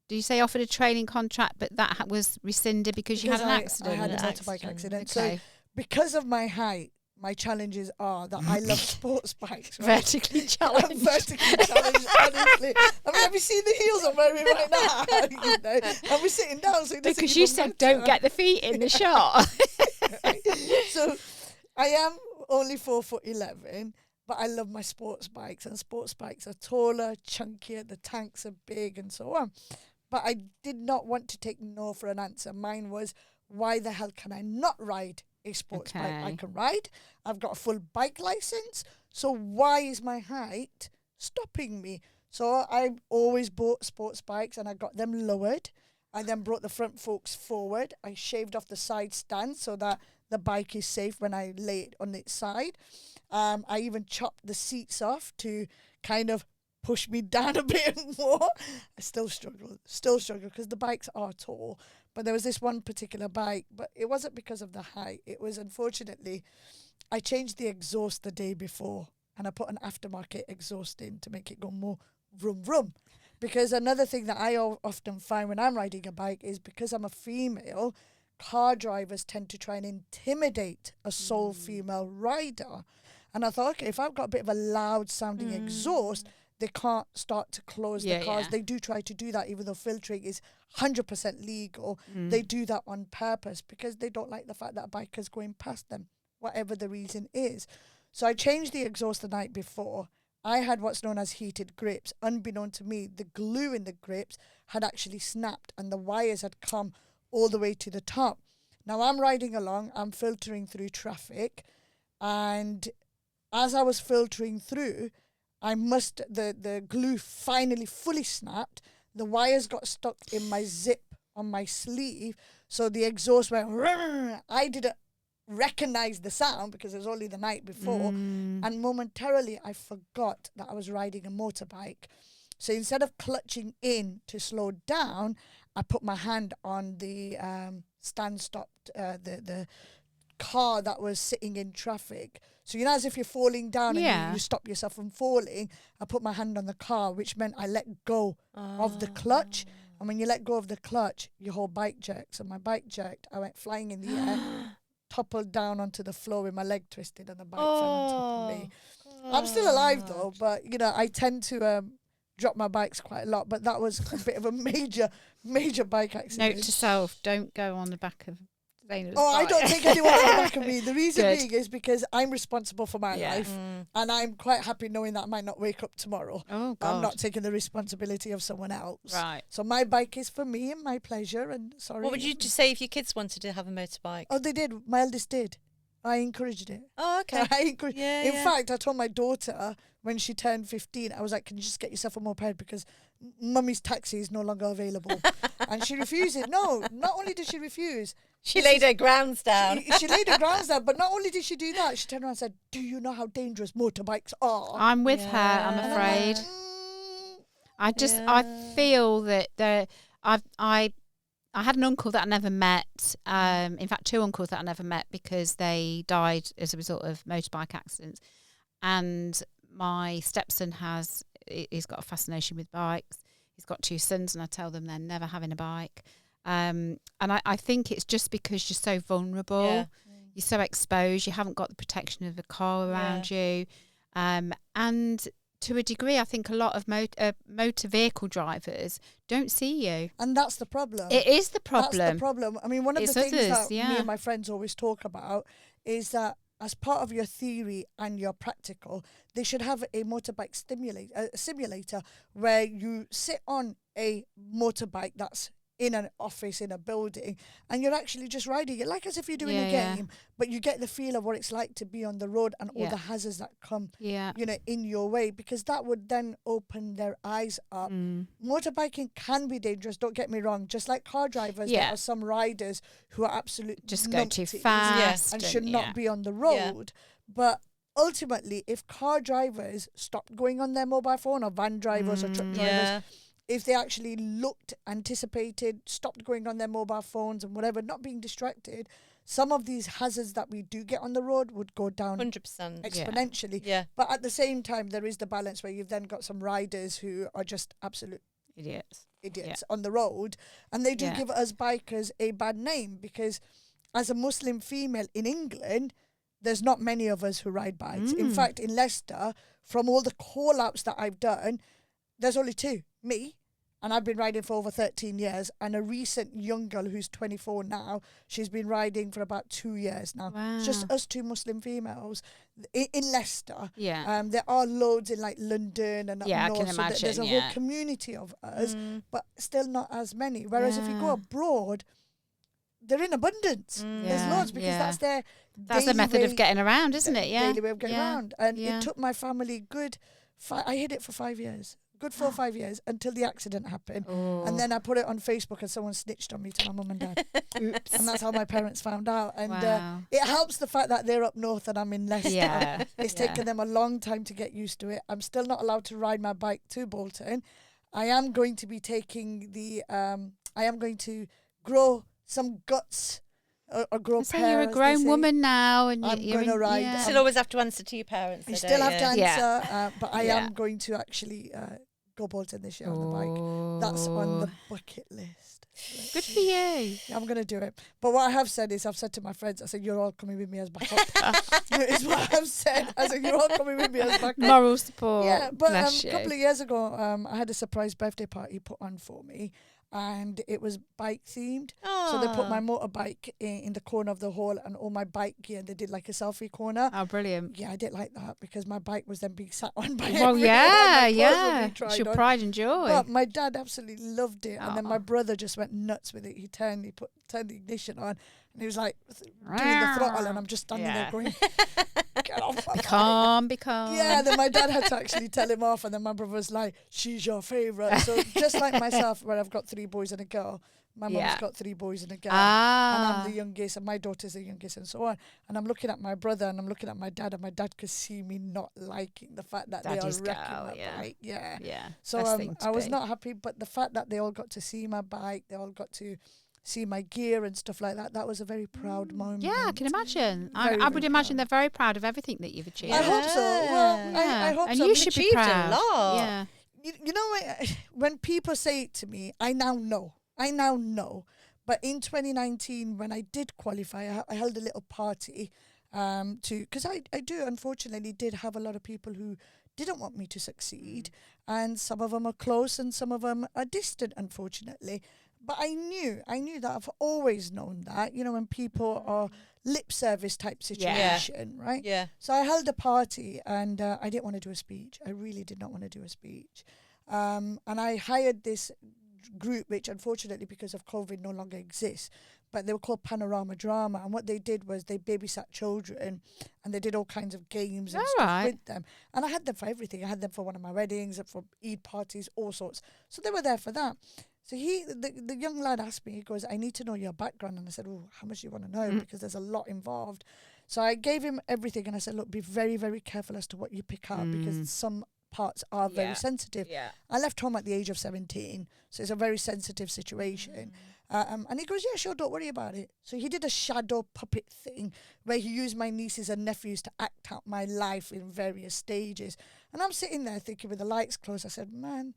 Do you say offered a training contract, but that was rescinded because you had an accident? I had a An motorbike accident. accident. Okay. So because of my height, my challenges are that I love sports bikes. Right? Vertically I'm challenged. vertically challenged, honestly. I mean, have you seen the heels I'm wearing right now? You know, and we're sitting down, so it doesn't Because you even said matter. don't get the feet in the shot. So I am only 4'11", but I love my sports bikes, and sports bikes are taller, chunkier, the tanks are big, and so on. But I did not want to take no for an answer. Mine was, why the hell can I not ride a sports bike? I Okay. can ride. I've got a full bike license. So why is my height stopping me? So I always bought sports bikes, and I got them lowered. I then brought the front forks forward. I shaved off the side stand so that the bike is safe when I lay it on its side. I even chopped the seats off to kind of push me down a bit more. I still struggle because the bikes are tall. But there was this one particular bike, but it wasn't because of the height. It was, unfortunately, I changed the exhaust the day before, and I put an aftermarket exhaust in to make it go more vroom vroom. Because another thing that I often find when I'm riding a bike is, because I'm a female, car drivers tend to try and intimidate a sole female rider. And I thought, okay, if I've got a bit of a loud sounding exhaust, they can't start to close Yeah, the cars. yeah. They do try to do that, even though filtering is 100% legal. They do that on purpose because they don't like the fact that a biker's going past them, whatever the reason is. So I changed the exhaust the night before. I had what's known as heated grips. Unbeknown to me, the glue in the grips had actually snapped, and the wires had come all the way to the top. Now I'm riding along, I'm filtering through traffic, and as I was filtering through, the glue finally fully snapped. The wires got stuck in my zip on my sleeve, so the exhaust went. Rrr. I didn't recognize the sound because it was only the night before, and momentarily I forgot that I was riding a motorbike. So instead of clutching in to slow down, I put my hand on the the car that was sitting in traffic. So, you know, as if you're falling down Yeah. and you stop yourself from falling, I put my hand on the car, which meant I let go of the clutch. And when you let go of the clutch, your whole bike jerks. And my bike jerked. I went flying in the air, toppled down onto the floor with my leg twisted, and the bike fell on top of me. I'm still alive though, but you know, I tend to drop my bikes quite a lot. But that was a bit of a major bike accident. Note to self: don't go on the back of Zainab's Oh, I bike. don't think anyone on the back of me. The reason Good. being is because I'm responsible for my Yeah. life, and I'm quite happy knowing that I might not wake up tomorrow. Oh God! I'm not taking the responsibility of someone else. Right. So my bike is for me and my pleasure. And sorry. What would you say if your kids wanted to have a motorbike? Oh, they did. My eldest did. I encouraged it. Oh, okay. In fact, I told my daughter when she turned 15, I was like, can you just get yourself a moped because mummy's taxi is no longer available. And she refused it. No, not only did she refuse. She laid her grounds down. She laid her grounds down, but not only did she do that, she turned around and said, do you know how dangerous motorbikes are? I'm with her, I'm Yeah. afraid. I feel that I had an uncle that I never met. In fact, two uncles that I never met because they died as a result of motorbike accidents. And my stepson he's got a fascination with bikes. He's got two sons, and I tell them they're never having a bike. And I think it's just because you're so vulnerable. Yeah. You're so exposed. You haven't got the protection of a car around you. And to a degree, I think a lot of motor vehicle drivers don't see you. And that's the problem. It is the problem. That's the problem. I mean, one of It's the things others, that yeah. me and my friends always talk about is that as part of your theory and your practical, they should have a motorbike simulator where you sit on a motorbike that's in an office, in a building, and you're actually just riding it like as if you're doing a game, but you get the feel of what it's like to be on the road and all the hazards that come, in your way, because that would then open their eyes up. Motorbiking can be dangerous, don't get me wrong. Just like car drivers, there are some riders who are absolutely just go too fast and should not be on the road. But ultimately, if car drivers stopped going on their mobile phone, or van drivers or truck drivers, if they actually looked, anticipated, stopped going on their mobile phones and whatever, not being distracted, some of these hazards that we do get on the road would go down 100%. exponentially. Yeah. But at the same time, there is the balance where you've then got some riders who are just absolute idiots on the road. And they do give us bikers a bad name, because as a Muslim female in England, there's not many of us who ride bikes. In fact, in Leicester, from all the call-outs that I've done, there's only two. Me, and I've been riding for over 13 years, and a recent young girl who's 24 now. She's been riding for about 2 years now. Wow. It's just us two Muslim females in Leicester. Yeah. There are loads in like London and up I north, can so imagine, there's a whole community of us, but still not as many. Whereas if you go abroad, they're in abundance. There's loads, because that's their That's the method of getting around, isn't it? Yeah. daily way of getting around. And it took my family I hid it for 5 years. Good 4 or 5 years until the accident happened. And then I put it on Facebook and someone snitched on me to my mum and dad. Oops. And that's how my parents found out. And Wow. it helps the fact that they're up north and I'm in Leicester. Yeah. It's taken them a long time to get used to it. I'm still not allowed to ride my bike to Bolton. I am going to be taking I am going to grow some guts. Or grow So pair, you're a as they grown say. woman now, and I'm you're gonna ride. Yeah. Still always have to answer to your parents. You though, still don't have to you? answer, but I am going to actually go Bolton this year on the bike. That's on the bucket list. Good for you. Yeah, I'm going to do it. But what I have said is, I've said to my friends, I said, you're all coming with me as backup. Is what I've said. I said, you're all coming with me as backup. Moral support. Yeah, but Bless a you. couple of years ago, I had a surprise birthday party put on for me. And it was bike themed. So they put my motorbike in the corner of the hall, and all my bike gear. They did like a selfie corner. Oh, brilliant. Yeah, I did like that, because my bike was then being sat on by Well, everyone. yeah, My clothes were yeah. being It's tried your on. pride and joy. But my dad absolutely loved it, and then my Oh. brother just went nuts with it. He turned the ignition on, and he was like doing the throttle, and I'm just standing there going, "Get off my Be bike." calm, be calm. Yeah, then my dad had to actually tell him off, and then my brother was like, "She's your favourite." So just like myself, where I've got 3 boys and a girl, my mum's got 3 boys and a girl, and I'm the youngest, and my daughter's the youngest, and so on. And I'm looking at my brother, and I'm looking at my dad, and my dad could see me not liking the fact that Daddy's they are wrecking girl, my bike. Yeah. Yeah. So best thing to I was be. not happy, but the fact that they all got to see my bike, they all got to see my gear and stuff like that, that was a very proud moment. Yeah, I can imagine. Very, I would very imagine proud. they're very proud of everything that you've achieved. I hope so. Well, Yeah. I hope and so. you You've should be achieved a proud. lot. Yeah. You know, when people say it to me, I now know. But in 2019, when I did qualify, I held a little party because I do, unfortunately, did have a lot of people who didn't want me to succeed. And some of them are close and some of them are distant, unfortunately. But I knew that I've always known that, when people are lip service type situation, right? Yeah. So I held a party and I didn't want to do a speech. I really did not want to do a speech. And I hired this group, which unfortunately because of COVID no longer exists, but they were called Panorama Drama. And what they did was they babysat children and they did all kinds of games and stuff with them. And I had them for everything. I had them for one of my weddings, for Eid parties, all sorts. So they were there for that. So the young lad asked me, he goes, I need to know your background. And I said, oh, how much do you want to know? Because there's a lot involved. So I gave him everything and I said, look, be very, very careful as to what you pick up because some parts are very sensitive. Yeah. I left home at the age of 17, so it's a very sensitive situation. And he goes, yeah, sure, don't worry about it. So he did a shadow puppet thing where he used my nieces and nephews to act out my life in various stages. And I'm sitting there thinking with the lights closed, I said, man,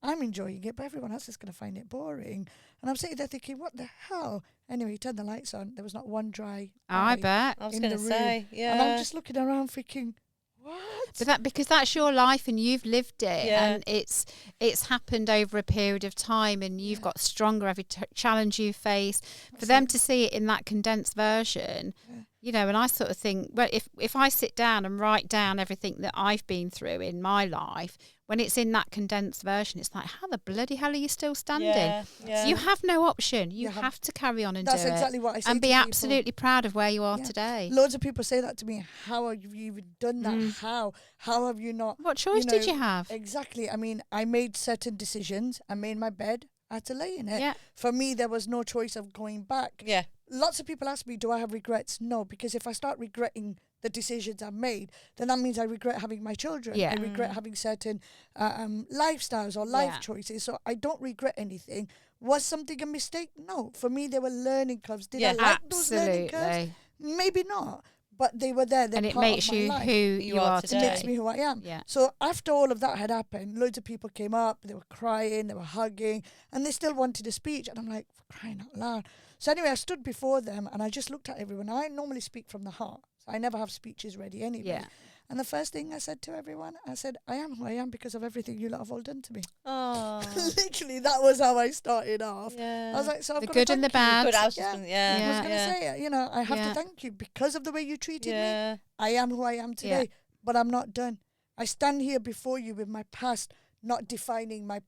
I'm enjoying it, but everyone else is going to find it boring. And I'm sitting there thinking, what the hell? Anyway, he turned the lights on. There was not one dry I eye bet. I was going to say, yeah. And I'm just looking around thinking, what? But because that's your life and you've lived it, Yeah. and it's happened over a period of time, and you've got stronger every challenge you face. For them to see it in that condensed version, you know, and I sort of think, well, if I sit down and write down everything that I've been through in my life, when it's in that condensed version, it's like, how the bloody hell are you still standing? Yeah, So you have no option. You have to carry on and do it. That's exactly what I say and to be people. absolutely proud of where you are today. Loads of people say that to me. How have you even done that? How have you not? What choice did you have? Exactly. I mean, I made certain decisions. I made my bed. I had to lay in it. Yeah. For me, there was no choice of going back. Yeah. Lots of people ask me, do I have regrets? No, because if I start regretting the decisions I've made, then that means I regret having my children. Yeah. I regret having certain lifestyles or life choices. So I don't regret anything. Was something a mistake? No. For me, they were learning curves. Did I like those learning curves? Absolutely. Maybe not. But they were there. They're And it part makes of my you life. who you are It today. makes me who I am. Yeah. So after all of that had happened, loads of people came up, they were crying, they were hugging, and they still wanted a speech. And I'm like, for crying out loud. So anyway, I stood before them and I just looked at everyone. I normally speak from the heart. So I never have speeches ready anyway. Yeah. And the first thing I said to everyone, I said, I am who I am because of everything you lot have all done to me. Oh. Literally, that was how I started off. Yeah. I was like, so I've The got good to and the thank you. bad. Good, I was Yeah. just gonna, yeah. I was Yeah. going to say it, I have Yeah. to thank you because of the way you treated me. Yeah. I am who I am today, but I'm not done. I stand here before you with my past not defining my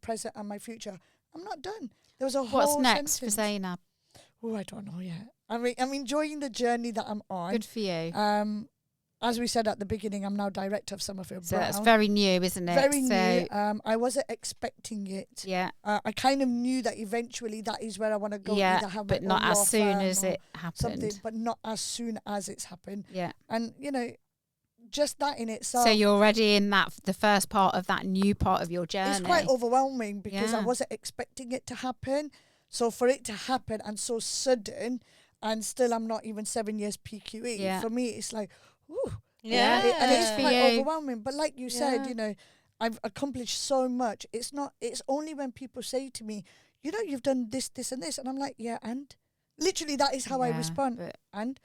present and my future. I'm not done. There was a whole What's next sentence. for Zainab? Oh, I don't know yet. I mean, I'm enjoying the journey that I'm on. Good for you. As we said at the beginning, I'm now director of Summerfield So Browne. that's very new, isn't it? Very so, new. I wasn't expecting it. Yeah. I kind of knew that eventually that is where I want to go. Yeah, either have but my not own law as soon firm as or it something, happened. but not as soon as it's happened. Yeah. And just that in itself. So you're already in the first part of that new part of your journey. It's quite overwhelming because I Yeah. wasn't expecting it to happen. So for it to happen and so sudden, and still I'm not even 7 years PQE. Yeah. For me, it's like, ooh. Yeah. And it's For quite you. overwhelming. But like you said, I've accomplished so much. It's only when people say to me, you've done this, this and this. And I'm like, yeah, and? Literally, that is how I Yeah, respond. but And,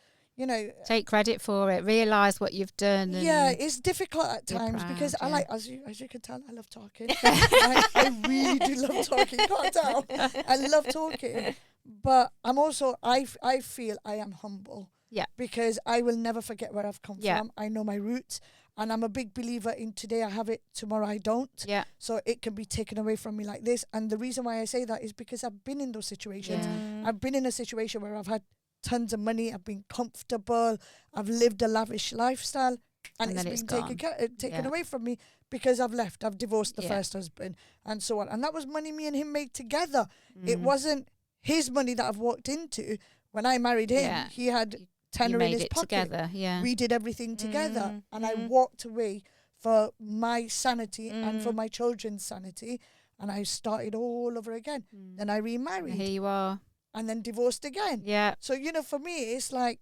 take credit for it. Realise what you've done. And yeah, it's difficult at you're times because proud, I like, as you can tell, I love talking. I really do love talking. You can't tell. I love talking. But I'm also, I feel I am humble. Yeah. Because I will never forget where I've come Yeah. from. I know my roots. And I'm a big believer in today I have it, tomorrow I don't. Yeah. So it can be taken away from me like this. And the reason why I say that is because I've been in those situations. Yeah. I've been in a situation where I've had tons of money. I've been comfortable. I've lived a lavish lifestyle. And then it's it's been taken Yeah. away from me because I've left. I've divorced the Yeah. first husband and so on. And that was money me and him made together. Mm. It wasn't his money that I've walked into. When I married him, Yeah. he had You tenner in made his it pocket. together. Yeah. We did everything together. Mm, And I walked away for my sanity and for Mm. my children's sanity. And I started all over again. Then I And remarried here you are. and then divorced again. Yeah. So, for me, it's like,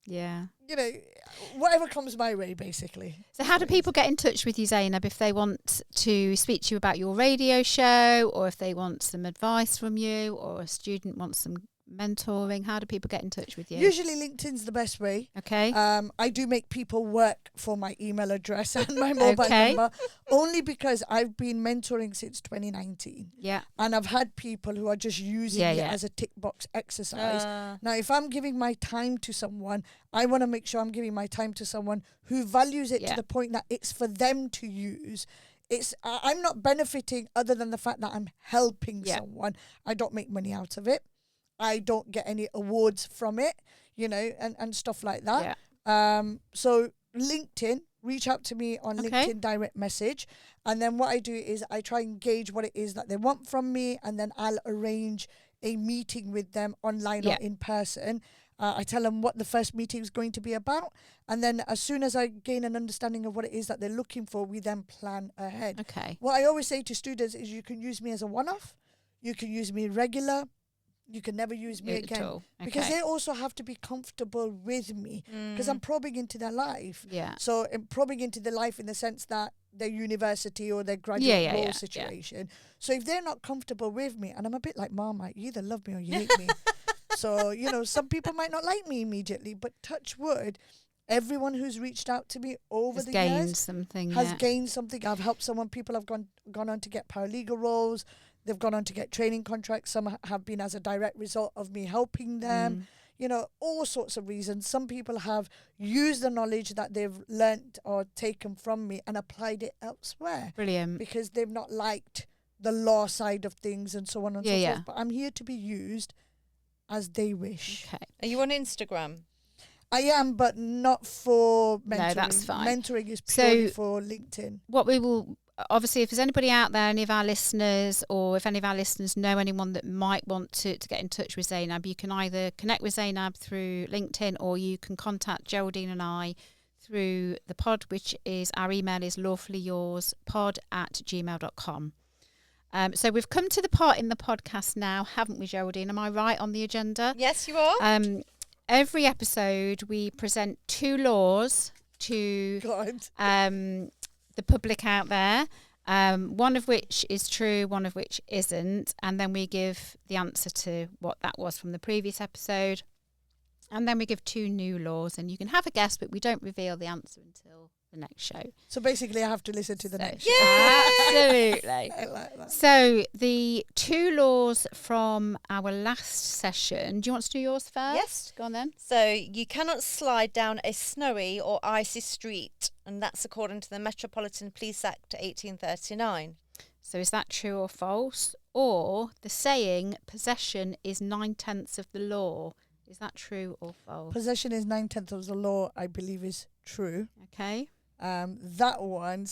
Yeah. whatever comes my way, basically. So how do people get in touch with you, Zainab, if they want to speak to you about your radio show, or if they want some advice from you, or a student wants some mentoring? How do people get in touch with you? Usually LinkedIn's the best way. Okay. I do make people work for my email address and my mobile Okay. number, only because I've been mentoring since 2019. Yeah. And I've had people who are just using it Yeah. as a tick box exercise. Now, if I'm giving my time to someone, I want to make sure I'm giving my time to someone who values it Yeah. to the point that it's for them to use. I'm not benefiting other than the fact that I'm helping Yeah. someone. I don't make money out of it. I don't get any awards from it, and stuff like that. So LinkedIn, reach out to me on Okay. LinkedIn direct message. And then what I do is I try and gauge what it is that they want from me. And then I'll arrange a meeting with them online or in person. I tell them what the first meeting is going to be about. And then as soon as I gain an understanding of what it is that they're looking for, we then plan ahead. Okay. What I always say to students is you can use me as a one-off. You can use me regular. You can never use me At again. all. Because Okay. they also have to be comfortable with me. Because I'm probing into their life. Yeah. So I'm probing into their life in the sense that their university or their graduate role yeah. situation. So if they're not comfortable with me, and I'm a bit like Marmite, you either love me or you hate me. So, some people might not like me immediately, but touch wood, everyone who's reached out to me over the gained years something. has gained something. I've helped someone. People have gone on to get paralegal roles. They've gone on to get training contracts. Some have been as a direct result of me helping them. All sorts of reasons. Some people have used the knowledge that they've learnt or taken from me and applied it elsewhere Brilliant. because they've not liked the law side of things and so on and so forth. But I'm here to be used as they wish. Okay. Are you on Instagram? I am, but not for mentoring. No, that's fine. Mentoring is purely So- for LinkedIn. What we will, obviously, if there's anybody out there, any of our listeners, or if any of our listeners know anyone that might want to get in touch with Zainab, you can either connect with Zainab through LinkedIn, or you can contact Geraldine and I through the pod, which is, our email is lawfullyyourspod@gmail.com. So we've come to the part in the podcast now, haven't we, Geraldine? Am I right on the agenda? Yes, you are. Every episode we present 2 laws to God. the public out there, one of which is true, one of which isn't, and then we give the answer to what that was from the previous episode, and then we give 2 new laws, and you can have a guess, but we don't reveal the answer until the next show. So basically, I have to listen to the next show. Absolutely. I like that. So the 2 laws from our last session. Do you want to do yours first? Yes. Go on then. So you cannot slide down a snowy or icy street, and that's according to the Metropolitan Police Act 1839. So is that true or false? Or the saying, possession is 9/10 of the law. Is that true or false? Possession is 9/10 of the law, I believe, is true. Okay. That one,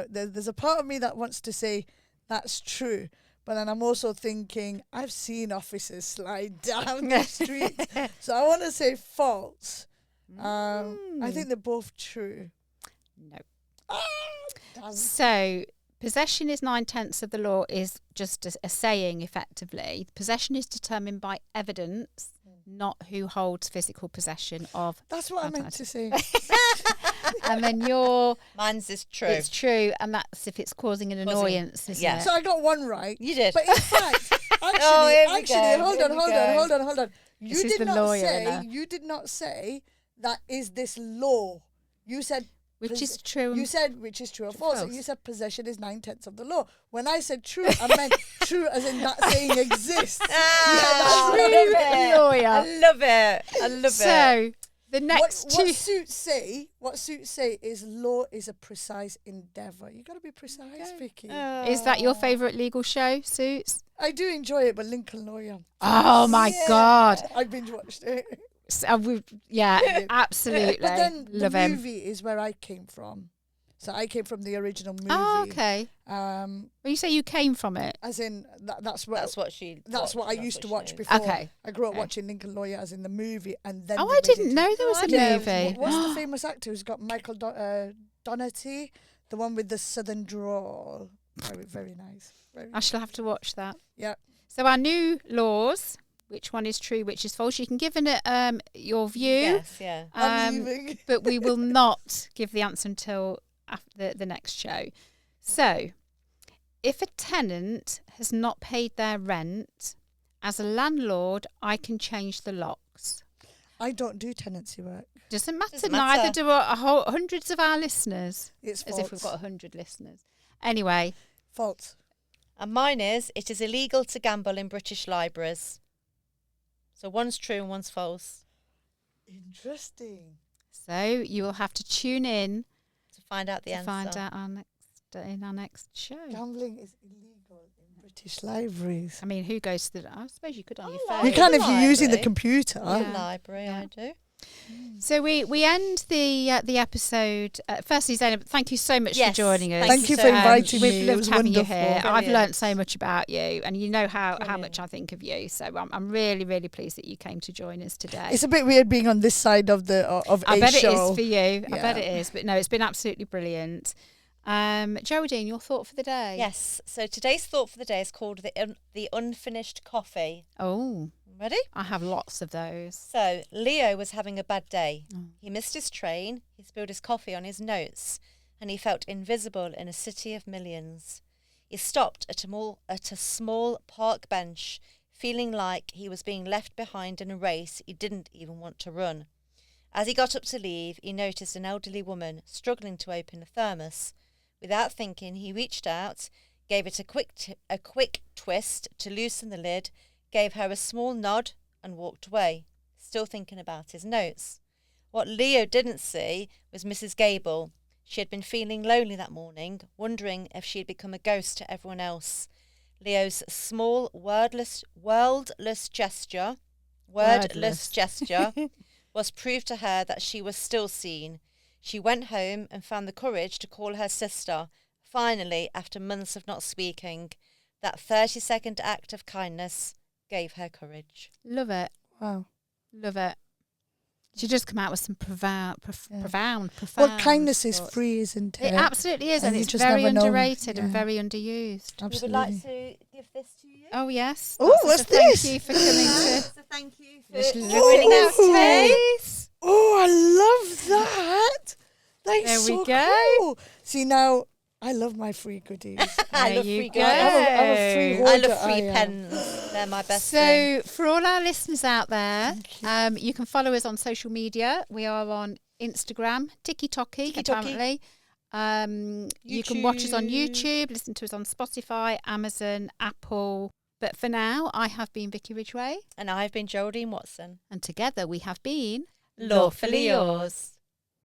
there's a part of me that wants to say that's true. But then I'm also thinking, I've seen officers slide down the street. So I want to say false. I think they're both true. No. Damn. So possession is 9/10 of the law is just a saying, effectively. Possession is determined by evidence, not who holds physical possession of. That's what I meant to say. And then Mine's is true. it's true, and that's if it's causing an annoyance, isn't yeah. it? So I got one right. You did. But in fact, actually, hold on. This is the lawyer now. You did not say that is this law. You said Which is true. You said which is true or false. false. You said possession is 9/10 of the law. When I said true, I meant true as in that saying exists. Ah, True lawyer. I love it. So the next What two. suits say is law is a precise endeavour. You got to be precise, Vickki. Is that your favourite legal show, Suits? I do enjoy it, but Lincoln Lawyer. Oh my God! I binge watched it. Absolutely. But then Love the him. movie is where I came from. So I came from the original movie. Oh, okay. When you say you came from it. as in that's what That's what she. that's what I watched, used that's to what watch she before. Okay. I grew up Okay. watching Lincoln Lawyer as in the movie, and then Oh, they I made didn't it know there was a Yeah, movie. What's the famous actor who's got Michael Donati, the one with the southern drawl? Very nice. I shall have to watch that. Yeah. So our new laws, which one is true, which is false? You can give it your view, Yes, yeah. I'm leaving. but we will not give the answer until after the next show. So, if a tenant has not paid their rent, as a landlord, I can change the locks. I don't do tenancy work. Doesn't matter. Doesn't Neither matter. do hundreds of our listeners. It's As false. if we've got 100 listeners. Anyway, False. And mine is, it is illegal to gamble in British libraries. So one's true and one's false. Interesting. so you will have to tune in To find out the to answer. find out our next in our next show. Gambling is illegal in British libraries. I mean, who goes to the... I suppose you could on your Oh, phone. You can if the you're using the library. computer. Yeah. Library, Yeah. I do. So we end the episode. Firstly, Zainab, thank you so much Yes, for joining us. Thank you so for much. inviting We've me. It loved was having you wonderful. here. I've Brilliant. learnt so much about you, and you know how Brilliant. much I think of you. So I'm really, really pleased that you came to join us today. It's a bit weird being on this side of the of I a bet show. it is for you. I Yeah. bet it is. But no, it's been absolutely brilliant. Geraldine, your thought for the day? Yes. So today's thought for the day is called the unfinished coffee. Oh, Ready? I have lots of those. So Leo was having a bad day. Oh. He missed his train. He spilled his coffee on his notes, and he felt invisible in a city of millions. He stopped at a small park bench, feeling like he was being left behind in a race he didn't even want to run. As he got up to leave, he noticed an elderly woman struggling to open a thermos. Without thinking, he reached out, gave it a quick twist to loosen the lid, gave her a small nod, and walked away, still thinking about his notes. What Leo didn't see was Mrs. Gable. She had been feeling lonely that morning, wondering if she had become a ghost to everyone else. Leo's small, wordless gesture was proof to her that she was still seen. She went home and found the courage to call her sister. Finally, after months of not speaking, that 30-second act of kindness gave her courage. Love it. Wow. Love it. She just come out with some profound. Well, kindness is thoughts. free, isn't it? It absolutely is, And and you it's just very never know. underrated and Yeah. very underused. Absolutely. We would like to give this to you. Oh yes. Oh, That's what's a thank this? you for coming to. So thank you for Just joining looking us out today. taste. Oh, I love that. That's There we so go. cool. See, now I love my free goodies. I There love you free go. goodies. I'm a free I hoarder, love free I am. pens. They're my best thing. So, for all our listeners out there, Thank you can follow us on social media. We are on Instagram, TikTok, TikTok. apparently. You can watch us on YouTube. YouTube, listen to us on Spotify, Amazon, Apple. But for now, I have been Vickki Ridgway, And I've been Geraldine Watson. and together we have been Lawfully Yours.